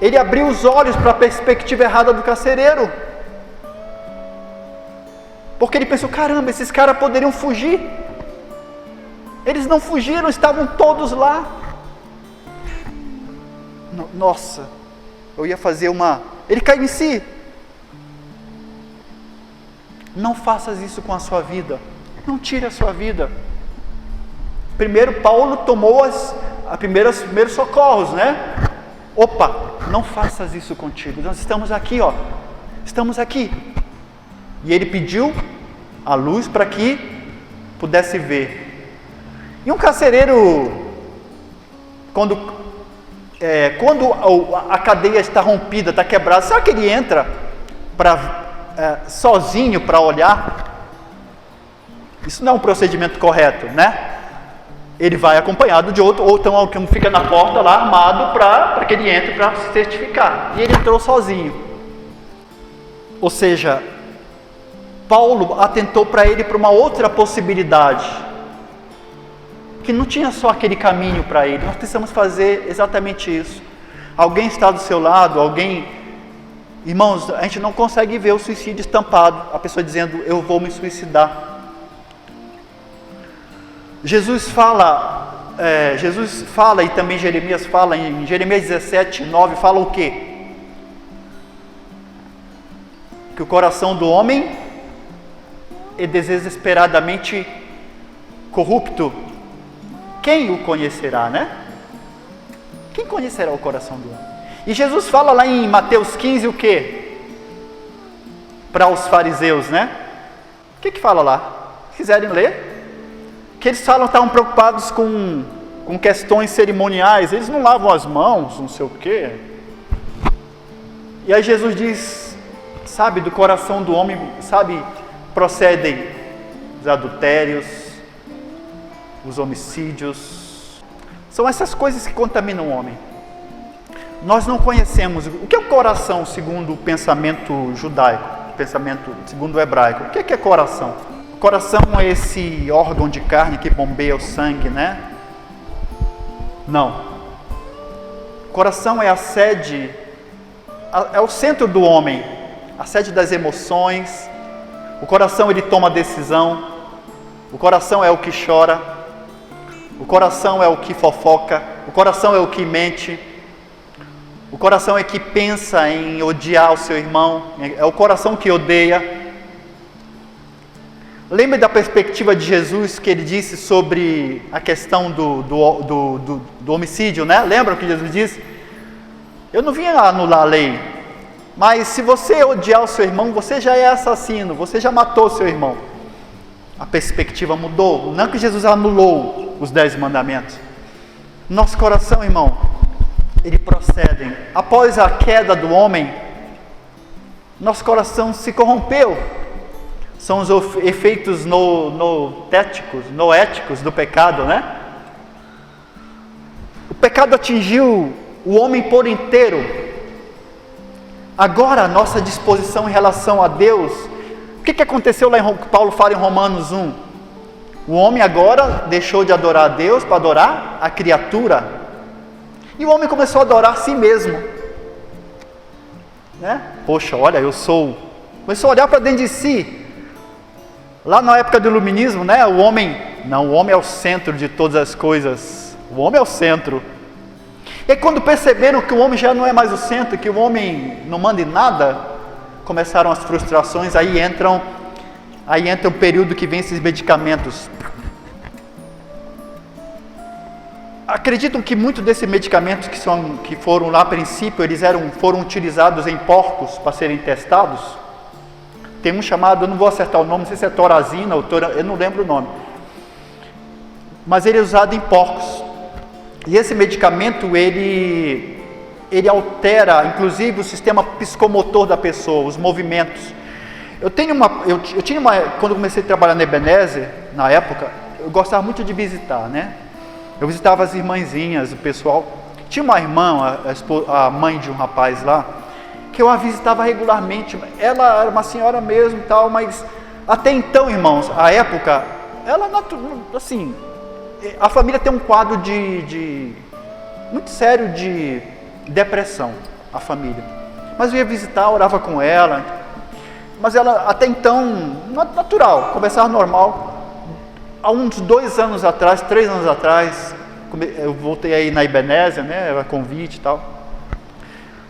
Ele abriu os olhos para a perspectiva errada do carcereiro. Porque ele pensou, caramba, esses caras poderiam fugir. Eles não fugiram, estavam todos lá. Nossa, eu ia fazer ele cai em si. Não faças isso com a sua vida. Não tire a sua vida. Primeiro Paulo tomou os primeiros socorros, né? Opa, não faças isso contigo. Nós estamos aqui, estamos aqui. E ele pediu a luz para que pudesse ver. E um carcereiro, quando a cadeia está rompida, está quebrada, será que ele entra sozinho para olhar? Isso não é um procedimento correto, né? Ele vai acompanhado de outro, ou então alguém fica na porta lá armado para que ele entre para se certificar. E ele entrou sozinho. Ou seja, Paulo atentou para ele para uma outra possibilidade, que não tinha só aquele caminho para ele. Nós precisamos fazer exatamente isso. Alguém está do seu lado, irmãos, a gente não consegue ver o suicídio estampado, a pessoa dizendo, eu vou me suicidar. Jesus fala e também Jeremias fala, em Jeremias 17:9, fala o quê? Que o coração do homem é desesperadamente corrupto. Quem o conhecerá, né? Quem conhecerá o coração do homem? E Jesus fala lá em Mateus 15 o quê? Para os fariseus, né? O que fala lá? Se quiserem ler. Que eles estavam preocupados com questões cerimoniais. Eles não lavam as mãos, não sei o quê. E aí Jesus diz, sabe, do coração do homem, sabe, procedem os adultérios, os homicídios. São essas coisas que contaminam o homem. Nós não conhecemos o que é o coração segundo o pensamento judaico, pensamento segundo o hebraico. O que é coração? O coração é esse órgão de carne que bombeia o sangue, né? Não. O coração é a sede, é o centro do homem, a sede das emoções. O coração ele toma decisão. O coração é o que chora. O coração é o que fofoca. O coração é o que mente. O coração é que pensa em odiar o seu irmão. É o coração que odeia. Lembre da perspectiva de Jesus que ele disse sobre a questão do homicídio, né? Lembra o que Jesus disse? Eu não vim anular a lei, mas se você odiar o seu irmão, você já é assassino, você já matou o seu irmão. A perspectiva mudou. Não que Jesus anulou os 10 mandamentos. Nosso coração, irmão, ele procede. Após a queda do homem, nosso coração se corrompeu. São os efeitos noéticos do pecado, né? O pecado atingiu o homem por inteiro. Agora, a nossa disposição em relação a Deus, o que aconteceu lá que Paulo fala em Romanos 1? O homem agora deixou de adorar a Deus para adorar a criatura. E o homem começou a adorar a si mesmo. Né? Poxa, olha, começou a olhar para dentro de si. Lá na época do iluminismo, né, o homem é o centro de todas as coisas. O homem é o centro. E aí, quando perceberam que o homem já não é mais o centro, que o homem não manda em nada, começaram as frustrações, aí entra o período que vem esses medicamentos. Acreditam que muitos desses medicamentos que foram lá a princípio, foram utilizados em porcos para serem testados? Tem um chamado, eu não vou acertar o nome, não sei se é torazina ou eu não lembro o nome. Mas ele é usado em porcos. E esse medicamento, ele altera, inclusive, o sistema psicomotor da pessoa, os movimentos. Quando eu comecei a trabalhar na Ebenezer, na época, eu gostava muito de visitar, né? Eu visitava as irmãzinhas, o pessoal. Tinha uma irmã, a mãe de um rapaz lá, que eu a visitava regularmente. Ela era uma senhora mesmo e tal, mas até então, irmãos, a época, ela, assim, a família tem um quadro muito sério de depressão, a família. Mas eu ia visitar, orava com ela, mas ela até então, natural, conversava normal. Há uns 2 anos atrás, 3 anos atrás, eu voltei aí na Ebenezer, né, era convite e tal.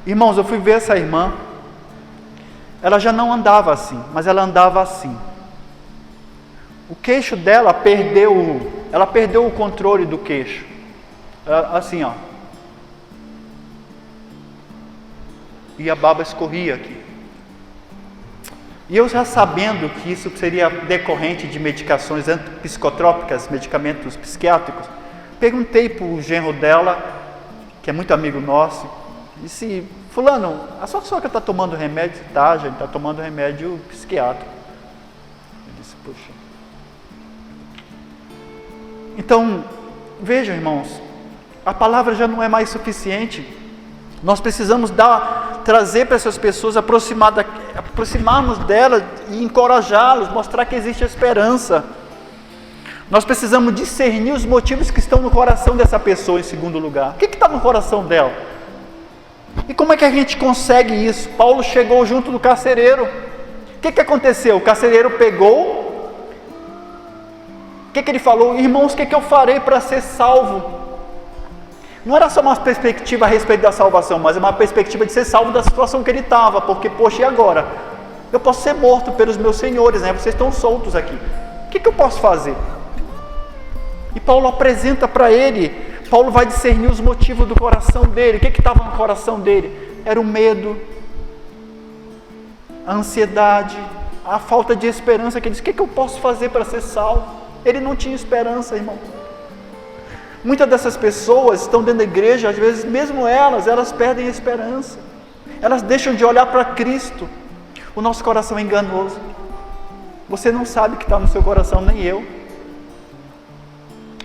Irmãos, eu fui ver essa irmã, ela já não andava assim, mas ela andava assim. O queixo dela ela perdeu o controle do queixo, assim ó, e a baba escorria aqui. E eu já sabendo que isso seria decorrente de medicações antipsicotrópicas, medicamentos psiquiátricos, perguntei para o genro dela, que é muito amigo nosso, disse: fulano, a sua sogra está tomando remédio? Tá, gente, está tomando remédio psiquiátrico. Eu disse: poxa. Então, vejam, irmãos, a palavra já não é mais suficiente. Nós precisamos trazer para essas pessoas, aproximarmos delas e encorajá-los, mostrar que existe esperança. Nós precisamos discernir os motivos que estão no coração dessa pessoa, em segundo lugar. O que está no coração dela? E como é que a gente consegue isso? Paulo chegou junto do carcereiro. O que aconteceu? O carcereiro pegou que ele falou? Irmãos, o que eu farei para ser salvo? Não era só uma perspectiva a respeito da salvação, mas uma perspectiva de ser salvo da situação que ele estava, porque, poxa, e agora? Eu posso ser morto pelos meus senhores, né? Vocês estão soltos aqui. O que eu posso fazer? E Paulo apresenta para ele, Paulo vai discernir os motivos do coração dele. O que estava no coração dele? Era o medo, a ansiedade, a falta de esperança, que ele diz, o que eu posso fazer para ser salvo? Ele não tinha esperança, irmão. Muitas dessas pessoas estão dentro da igreja, às vezes mesmo elas perdem a esperança. Elas deixam de olhar para Cristo. O nosso coração é enganoso. Você não sabe o que está no seu coração, nem eu.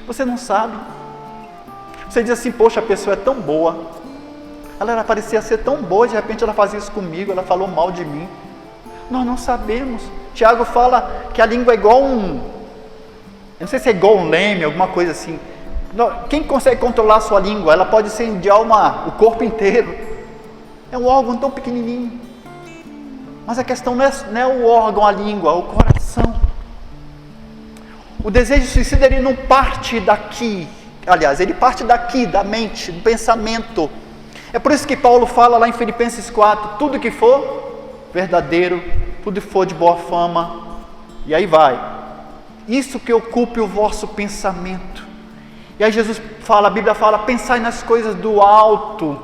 Você não sabe. Você diz assim, poxa, a pessoa é tão boa. Ela parecia ser tão boa, de repente ela fazia isso comigo, ela falou mal de mim. Nós não sabemos. Tiago fala que a língua é igual eu não sei se é igual um leme, alguma coisa assim. Quem consegue controlar a sua língua? Ela pode incendiar o corpo inteiro. É um órgão tão pequenininho. Mas a questão não é o órgão, a língua, é o coração. O desejo suicida, ele não parte daqui. Aliás, ele parte daqui, da mente, do pensamento. É por isso que Paulo fala lá em Filipenses 4, tudo que for verdadeiro, tudo que for de boa fama, e aí vai. Isso que ocupe o vosso pensamento. E aí Jesus fala, a Bíblia fala, pensai nas coisas do alto.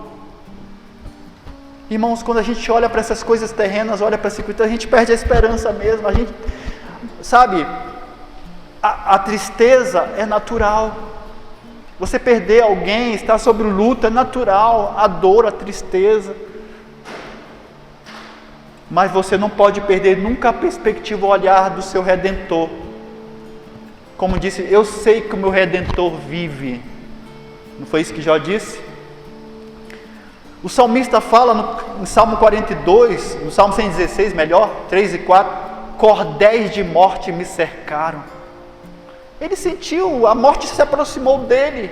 Irmãos, quando a gente olha para essas coisas terrenas, olha para essa circuito, a gente perde a esperança mesmo. A gente, sabe, a tristeza é natural. Você perder alguém, estar sob luto é natural. A dor, a tristeza. Mas você não pode perder nunca a perspectiva, o olhar do seu Redentor. Como disse, eu sei que o meu Redentor vive. Não foi isso que Jó disse? O salmista fala no Salmo 42, no Salmo 116, melhor, 3 e 4, cordéis de morte me cercaram. Ele sentiu, a morte se aproximou dele.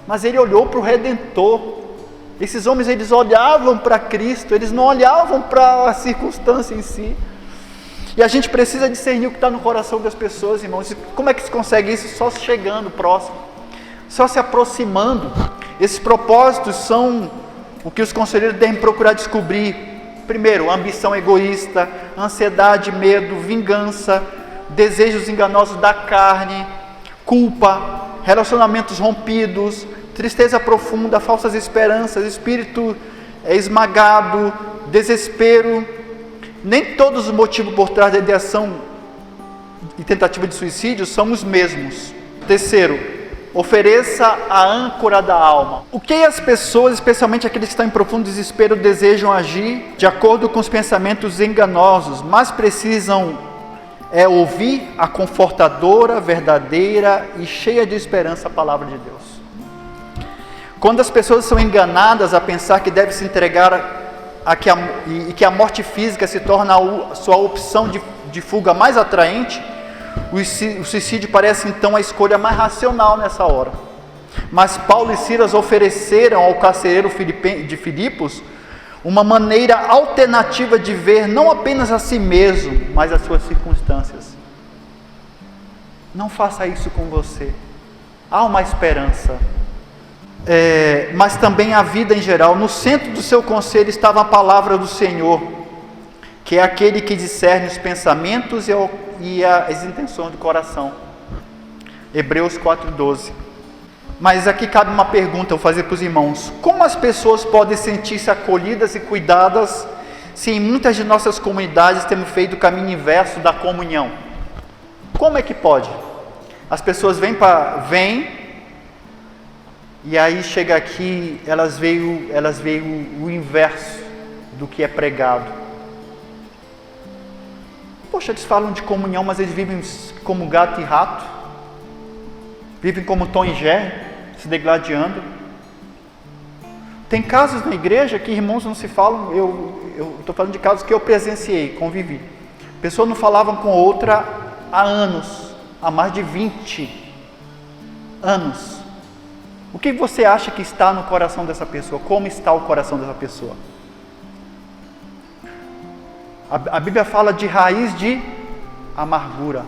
Mas ele olhou para o Redentor. Esses homens, eles olhavam para Cristo, eles não olhavam para a circunstância em si. E a gente precisa discernir o que está no coração das pessoas, irmãos. Como é que se consegue isso? Só chegando próximo, só se aproximando. Esses propósitos são o que os conselheiros devem procurar descobrir. Primeiro, ambição egoísta, ansiedade, medo, vingança, desejos enganosos da carne, culpa, relacionamentos rompidos, tristeza profunda, falsas esperanças, espírito esmagado, desespero. Nem todos os motivos por trás da ideação e tentativa de suicídio são os mesmos. Terceiro, ofereça a âncora da alma. O que as pessoas, especialmente aqueles que estão em profundo desespero, desejam agir de acordo com os pensamentos enganosos, mas precisam ouvir a confortadora, verdadeira e cheia de esperança a palavra de Deus. Quando as pessoas são enganadas a pensar que deve se entregar e que a morte física se torna a sua opção de fuga mais atraente, o suicídio parece então a escolha mais racional nessa hora. Mas Paulo e Silas ofereceram ao carcereiro de Filipos uma maneira alternativa de ver não apenas a si mesmo, mas as suas circunstâncias. Não faça isso com você. Há uma esperança. Mas também a vida em geral. No centro do seu conselho estava a palavra do Senhor, que é aquele que discerne os pensamentos e as intenções do coração. Hebreus 4:12. Mas aqui cabe uma pergunta, eu vou fazer para os irmãos. Como as pessoas podem sentir-se acolhidas e cuidadas se em muitas de nossas comunidades temos feito o caminho inverso da comunhão? Como é que pode? As pessoas vêm e aí chega aqui, elas veem o inverso do que é pregado. Poxa, eles falam de comunhão, mas eles vivem como gato e rato. Vivem como Tom e Jerry, se degladiando. Tem casos na igreja que irmãos não se falam, eu estou falando de casos que eu presenciei, convivi. Pessoas não falavam com outra há anos, há mais de 20 anos. O que você acha que está no coração dessa pessoa? Como está o coração dessa pessoa? A Bíblia fala de raiz de amargura.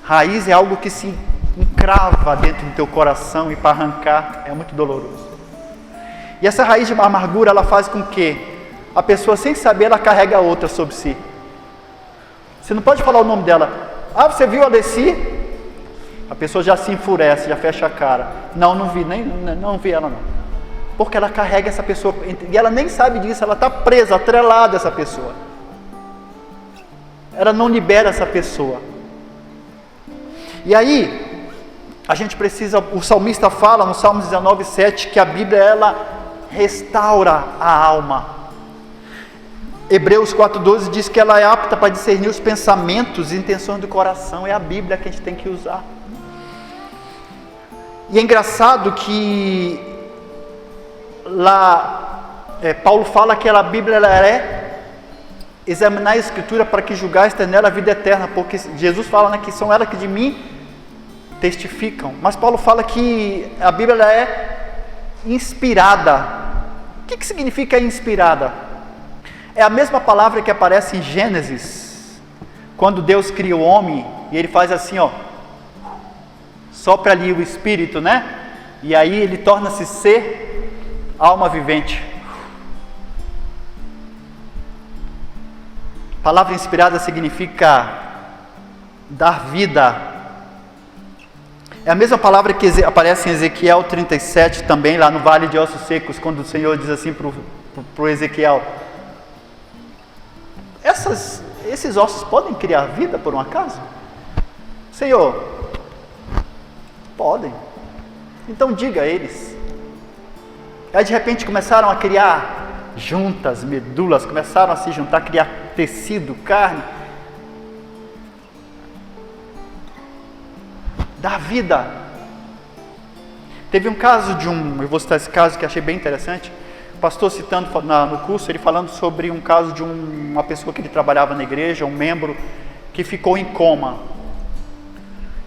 Raiz é algo que se encrava dentro do teu coração e para arrancar é muito doloroso. E essa raiz de amargura, ela faz com que a pessoa, sem saber, ela carrega a outra sobre si. Você não pode falar o nome dela. Ah, você viu a Alessi? A pessoa já se enfurece, já fecha a cara. Não vi, não vi ela não. Porque ela carrega essa pessoa, e ela nem sabe disso, ela está presa, atrelada a essa pessoa. Ela não libera essa pessoa. E aí, a gente precisa, o salmista fala no Salmo 19:7, que a Bíblia, ela restaura a alma. Hebreus 4:12 diz que ela é apta para discernir os pensamentos e intenções do coração. É a Bíblia que a gente tem que usar. E é engraçado que lá Paulo fala que a Bíblia, ela é examinar a Escritura para que julgaste nela a vida eterna, porque Jesus fala, né, que são elas que de mim testificam. Mas Paulo fala que a Bíblia, ela é inspirada. O que significa inspirada? É a mesma palavra que aparece em Gênesis, quando Deus cria o homem, e ele faz assim, ó, sopra ali o Espírito, né? E aí ele torna-se ser, alma vivente. A palavra inspirada significa dar vida. É a mesma palavra que aparece em Ezequiel 37, também lá no Vale de Ossos Secos, quando o Senhor diz assim para o Ezequiel: esses ossos podem criar vida por um acaso? Senhor, podem. Então diga a eles. Aí de repente começaram a criar juntas, medulas, começaram a se juntar, criar tecido, carne. Da vida. Teve um caso eu vou citar esse caso que achei bem interessante. O pastor citando no curso, ele falando sobre um caso de uma pessoa que ele trabalhava na igreja, um membro que ficou em coma.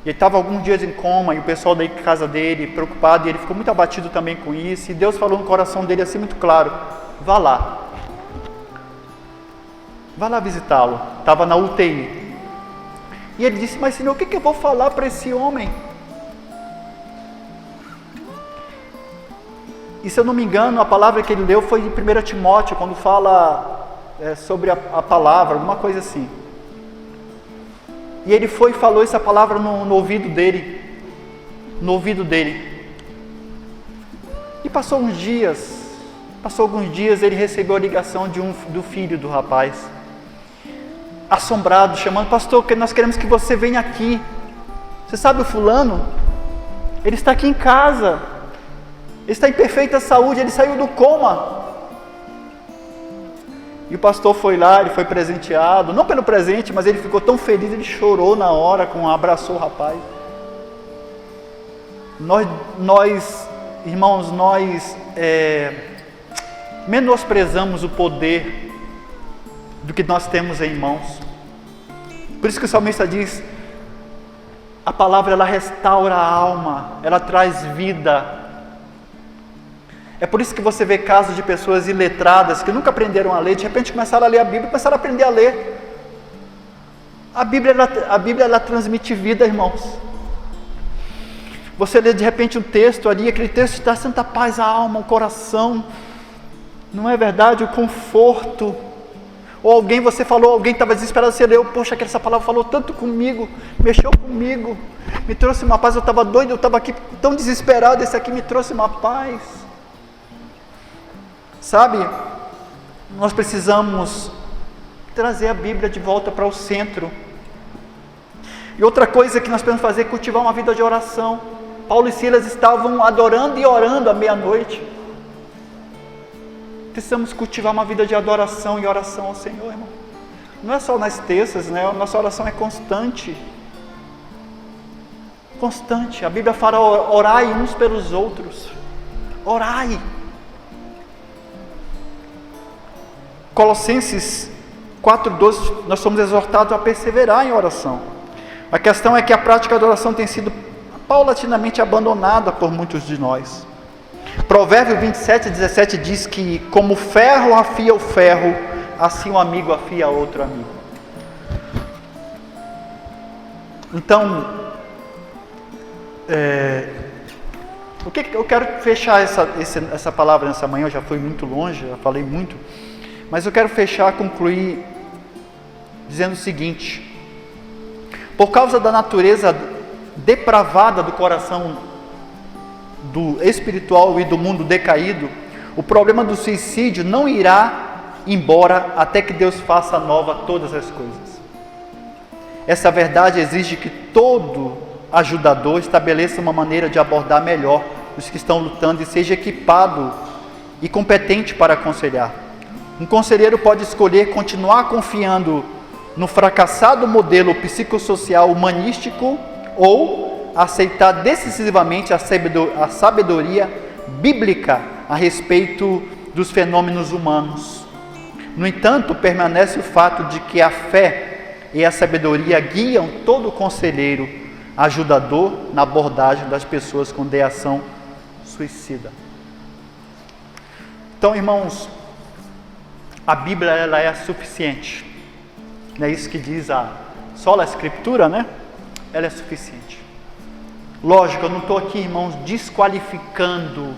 E ele estava alguns dias em coma, e o pessoal da casa dele preocupado, e ele ficou muito abatido também com isso, e Deus falou no coração dele assim muito claro: vá lá visitá-lo. Estava na UTI. E ele disse: mas Senhor, o que eu vou falar para esse homem? E se eu não me engano, a palavra que ele leu foi em 1 Timóteo, quando fala sobre a palavra, alguma coisa assim. E ele foi e falou essa palavra no ouvido dele. No ouvido dele. E passou alguns dias, ele recebeu a ligação do filho do rapaz. Assombrado, chamando: pastor, nós queremos que você venha aqui. Você sabe o fulano? Ele está aqui em casa. Ele está em perfeita saúde, ele saiu do coma. E o pastor foi lá, ele foi presenteado, não pelo presente, mas ele ficou tão feliz, ele chorou na hora, abraçou o rapaz. Nós irmãos, menosprezamos o poder do que nós temos em mãos. Por isso que o salmista diz: a palavra, ela restaura a alma, ela traz vida. É por isso que você vê casos de pessoas iletradas que nunca aprenderam a ler, de repente começaram a ler a Bíblia e começaram a aprender a ler. A Bíblia ela transmite vida, irmãos. Você lê de repente um texto ali, aquele texto dá tanta paz à alma, ao coração, não é verdade? O conforto. Ou alguém estava desesperado, você leu: poxa, essa palavra falou tanto comigo, mexeu comigo, me trouxe uma paz. Eu estava doido, eu estava aqui tão desesperado, esse aqui me trouxe uma paz. Sabe, nós precisamos trazer a Bíblia de volta para o centro. E outra coisa que nós precisamos fazer é cultivar uma vida de oração. Paulo e Silas estavam adorando e orando à meia-noite. Precisamos cultivar uma vida de adoração e oração ao Senhor, irmão. Não é só nas terças, né? Nossa oração é constante. Constante. A Bíblia fala: orai uns pelos outros. Orai. Colossenses 4:12, nós somos exortados a perseverar em oração. A questão é que a prática da oração tem sido paulatinamente abandonada por muitos de nós. Provérbio 27:17 diz que como o ferro afia o ferro, assim um amigo afia outro amigo. Então, o que eu quero fechar essa palavra nessa manhã. Eu já fui muito longe, já falei muito, mas eu quero fechar, concluir dizendo o seguinte: por causa da natureza depravada do coração do espiritual e do mundo decaído, o problema do suicídio não irá embora até que Deus faça nova todas as coisas. Essa verdade exige que todo ajudador estabeleça uma maneira de abordar melhor os que estão lutando e seja equipado e competente para aconselhar. Um conselheiro pode escolher continuar confiando no fracassado modelo psicossocial humanístico ou aceitar decisivamente a sabedoria bíblica a respeito dos fenômenos humanos. No entanto, permanece o fato de que a fé e a sabedoria guiam todo conselheiro ajudador na abordagem das pessoas com ideação suicida. Então, irmãos, a Bíblia ela é suficiente. Não é isso que diz a sola Escritura, né? Ela é suficiente. Lógico, eu não estou aqui, irmãos, desqualificando.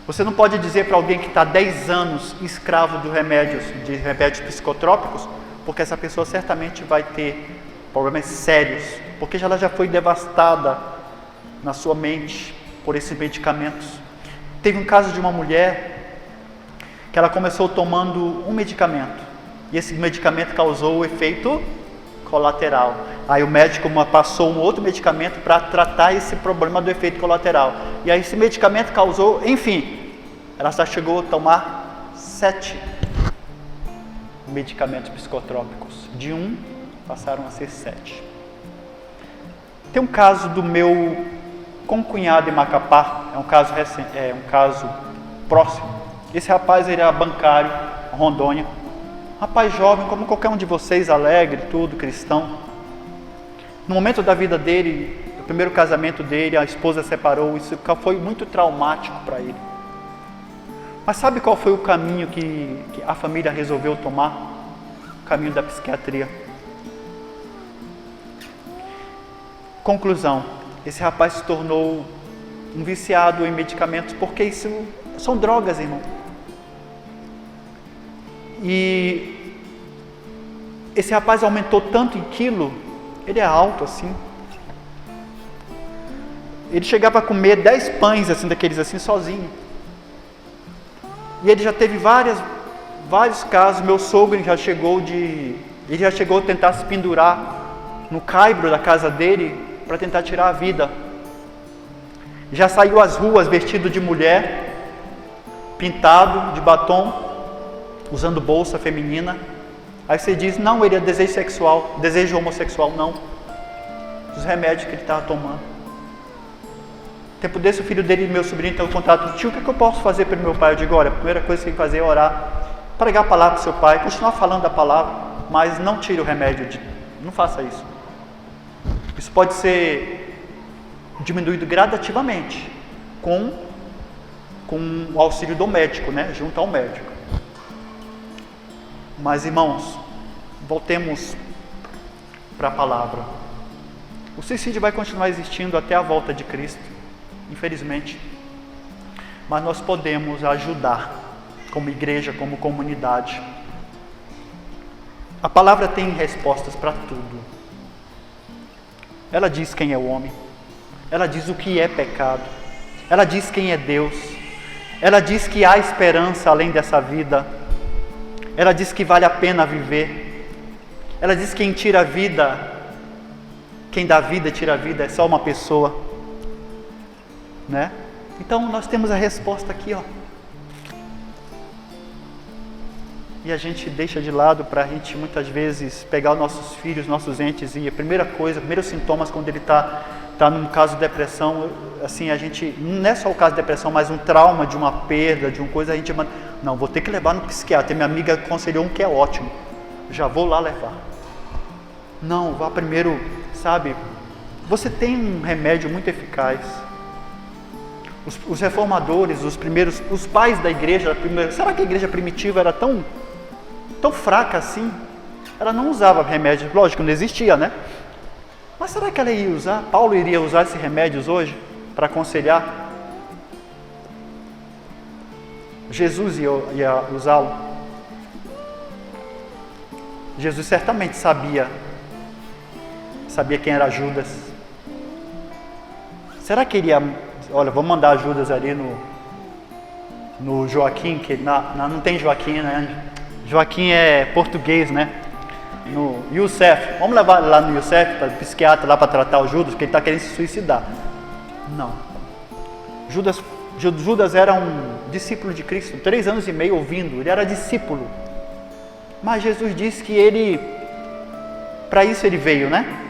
Você não pode dizer para alguém que está 10 anos escravo de remédios psicotrópicos, porque essa pessoa certamente vai ter problemas sérios, porque ela já foi devastada na sua mente por esses medicamentos. Teve um caso de uma mulher que ela começou tomando um medicamento, e esse medicamento causou o efeito colateral. Aí o médico passou um outro medicamento para tratar esse problema do efeito colateral. E aí esse medicamento causou, enfim, ela só chegou a tomar 7 medicamentos psicotrópicos. De 1, passaram a ser 7. Tem um caso do meu concunhado em Macapá, é um caso recente, é um caso próximo. Esse rapaz ele era bancário, Rondônia. Rapaz jovem, como qualquer um de vocês, alegre, tudo, cristão. No momento da vida dele, o primeiro casamento dele, a esposa separou, isso foi muito traumático para ele. Mas sabe qual foi o caminho que a família resolveu tomar? O caminho da psiquiatria. Conclusão, esse rapaz se tornou um viciado em medicamentos, porque isso são drogas, irmão. E esse rapaz aumentou tanto em quilo, ele é alto assim. Ele chegava a comer 10 pães assim, daqueles assim, sozinho. E ele já teve vários casos. Meu sogro já chegou a tentar se pendurar no caibro da casa dele para tentar tirar a vida. Já saiu às ruas vestido de mulher, pintado de batom, usando bolsa feminina. Aí você diz, não, ele é desejo homossexual, não. Os remédios que ele estava tomando. Tempo desse, o filho dele e meu sobrinho tem o contato. Tio, o que eu posso fazer pelo meu pai? Eu digo, olha, a primeira coisa que você tem que fazer é orar, pregar a palavra para o seu pai, continuar falando da palavra, mas não tire o remédio, não faça isso. Isso pode ser diminuído gradativamente, com o auxílio do médico, né? Junto ao médico. Mas, irmãos, voltemos para a palavra. O suicídio vai continuar existindo até a volta de Cristo, infelizmente. Mas nós podemos ajudar, como igreja, como comunidade. A palavra tem respostas para tudo. Ela diz quem é o homem. Ela diz o que é pecado. Ela diz quem é Deus. Ela diz que há esperança além dessa vida. Ela diz que vale a pena viver. Ela diz que quem tira a vida, quem dá vida tira a vida, é só uma pessoa, né? Então nós temos a resposta aqui, ó. E a gente deixa de lado para a gente muitas vezes pegar os nossos filhos, nossos entes, e primeiros sintomas quando ele está num caso de depressão, assim, a gente, não é só o caso de depressão, mas um trauma de uma perda, de uma coisa, a gente manda, não, vou ter que levar no psiquiatra. Minha amiga aconselhou um que é ótimo, já vou lá levar. Não, vá primeiro, sabe, você tem um remédio muito eficaz. Os reformadores, os pais da igreja, será que a igreja primitiva era tão fraca assim? Ela não usava remédio, lógico, não existia, né? Mas será que ela ia usar? Paulo iria usar esses remédios hoje para aconselhar? Jesus ia usá-lo? Jesus certamente sabia quem era Judas. Será que ele ia... Olha, vamos mandar Judas ali no Joaquim, que não tem Joaquim, né? Joaquim é português, né? No Youssef. Vamos levar lá no Youssef, para o psiquiatra lá para tratar o Judas, porque ele está querendo se suicidar. Não. Judas era um discípulo de Cristo, 3 anos e meio ouvindo, ele era discípulo. Mas Jesus disse que para isso ele veio, né?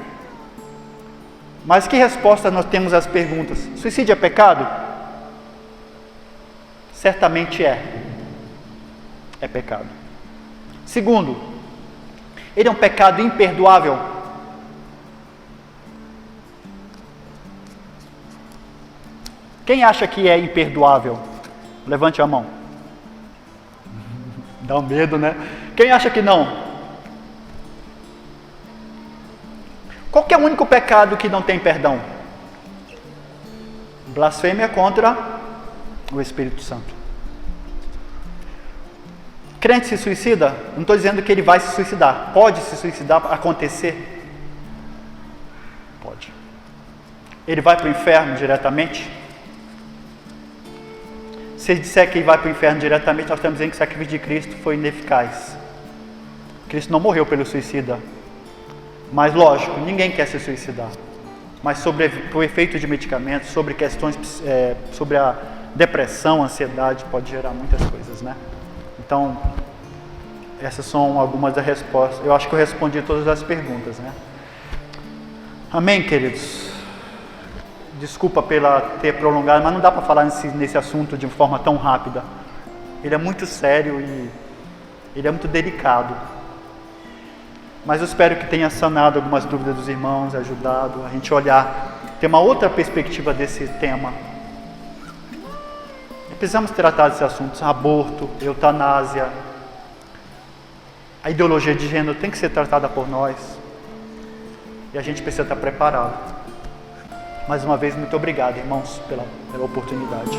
Mas que resposta nós temos às perguntas? Suicídio é pecado? Certamente é. É pecado. Segundo, ele é um pecado imperdoável. Quem acha que é imperdoável? Levante a mão. Dá um medo, né? Quem acha que não? Qual que é o único pecado que não tem perdão? Blasfêmia contra o Espírito Santo. Crente se suicida? Não estou dizendo que ele vai se suicidar. Pode se suicidar, acontecer? Pode. Ele vai para o inferno diretamente? Se ele disser que ele vai para o inferno diretamente, nós estamos dizendo que o sacrifício de Cristo foi ineficaz. Cristo não morreu pelo suicida. Mas lógico, ninguém quer se suicidar. Mas por efeito de medicamentos, sobre questões, sobre a depressão, ansiedade, pode gerar muitas coisas, né? Então, essas são algumas das respostas. Eu acho que eu respondi todas as perguntas, né? Amém, queridos? Desculpa pela ter prolongado, mas não dá para falar nesse assunto de forma tão rápida. Ele é muito sério e ele é muito delicado. Mas eu espero que tenha sanado algumas dúvidas dos irmãos, ajudado a gente olhar, ter uma outra perspectiva desse tema. Precisamos tratar desses assuntos: aborto, eutanásia, a ideologia de gênero tem que ser tratada por nós. E a gente precisa estar preparado. Mais uma vez, muito obrigado, irmãos, pela oportunidade.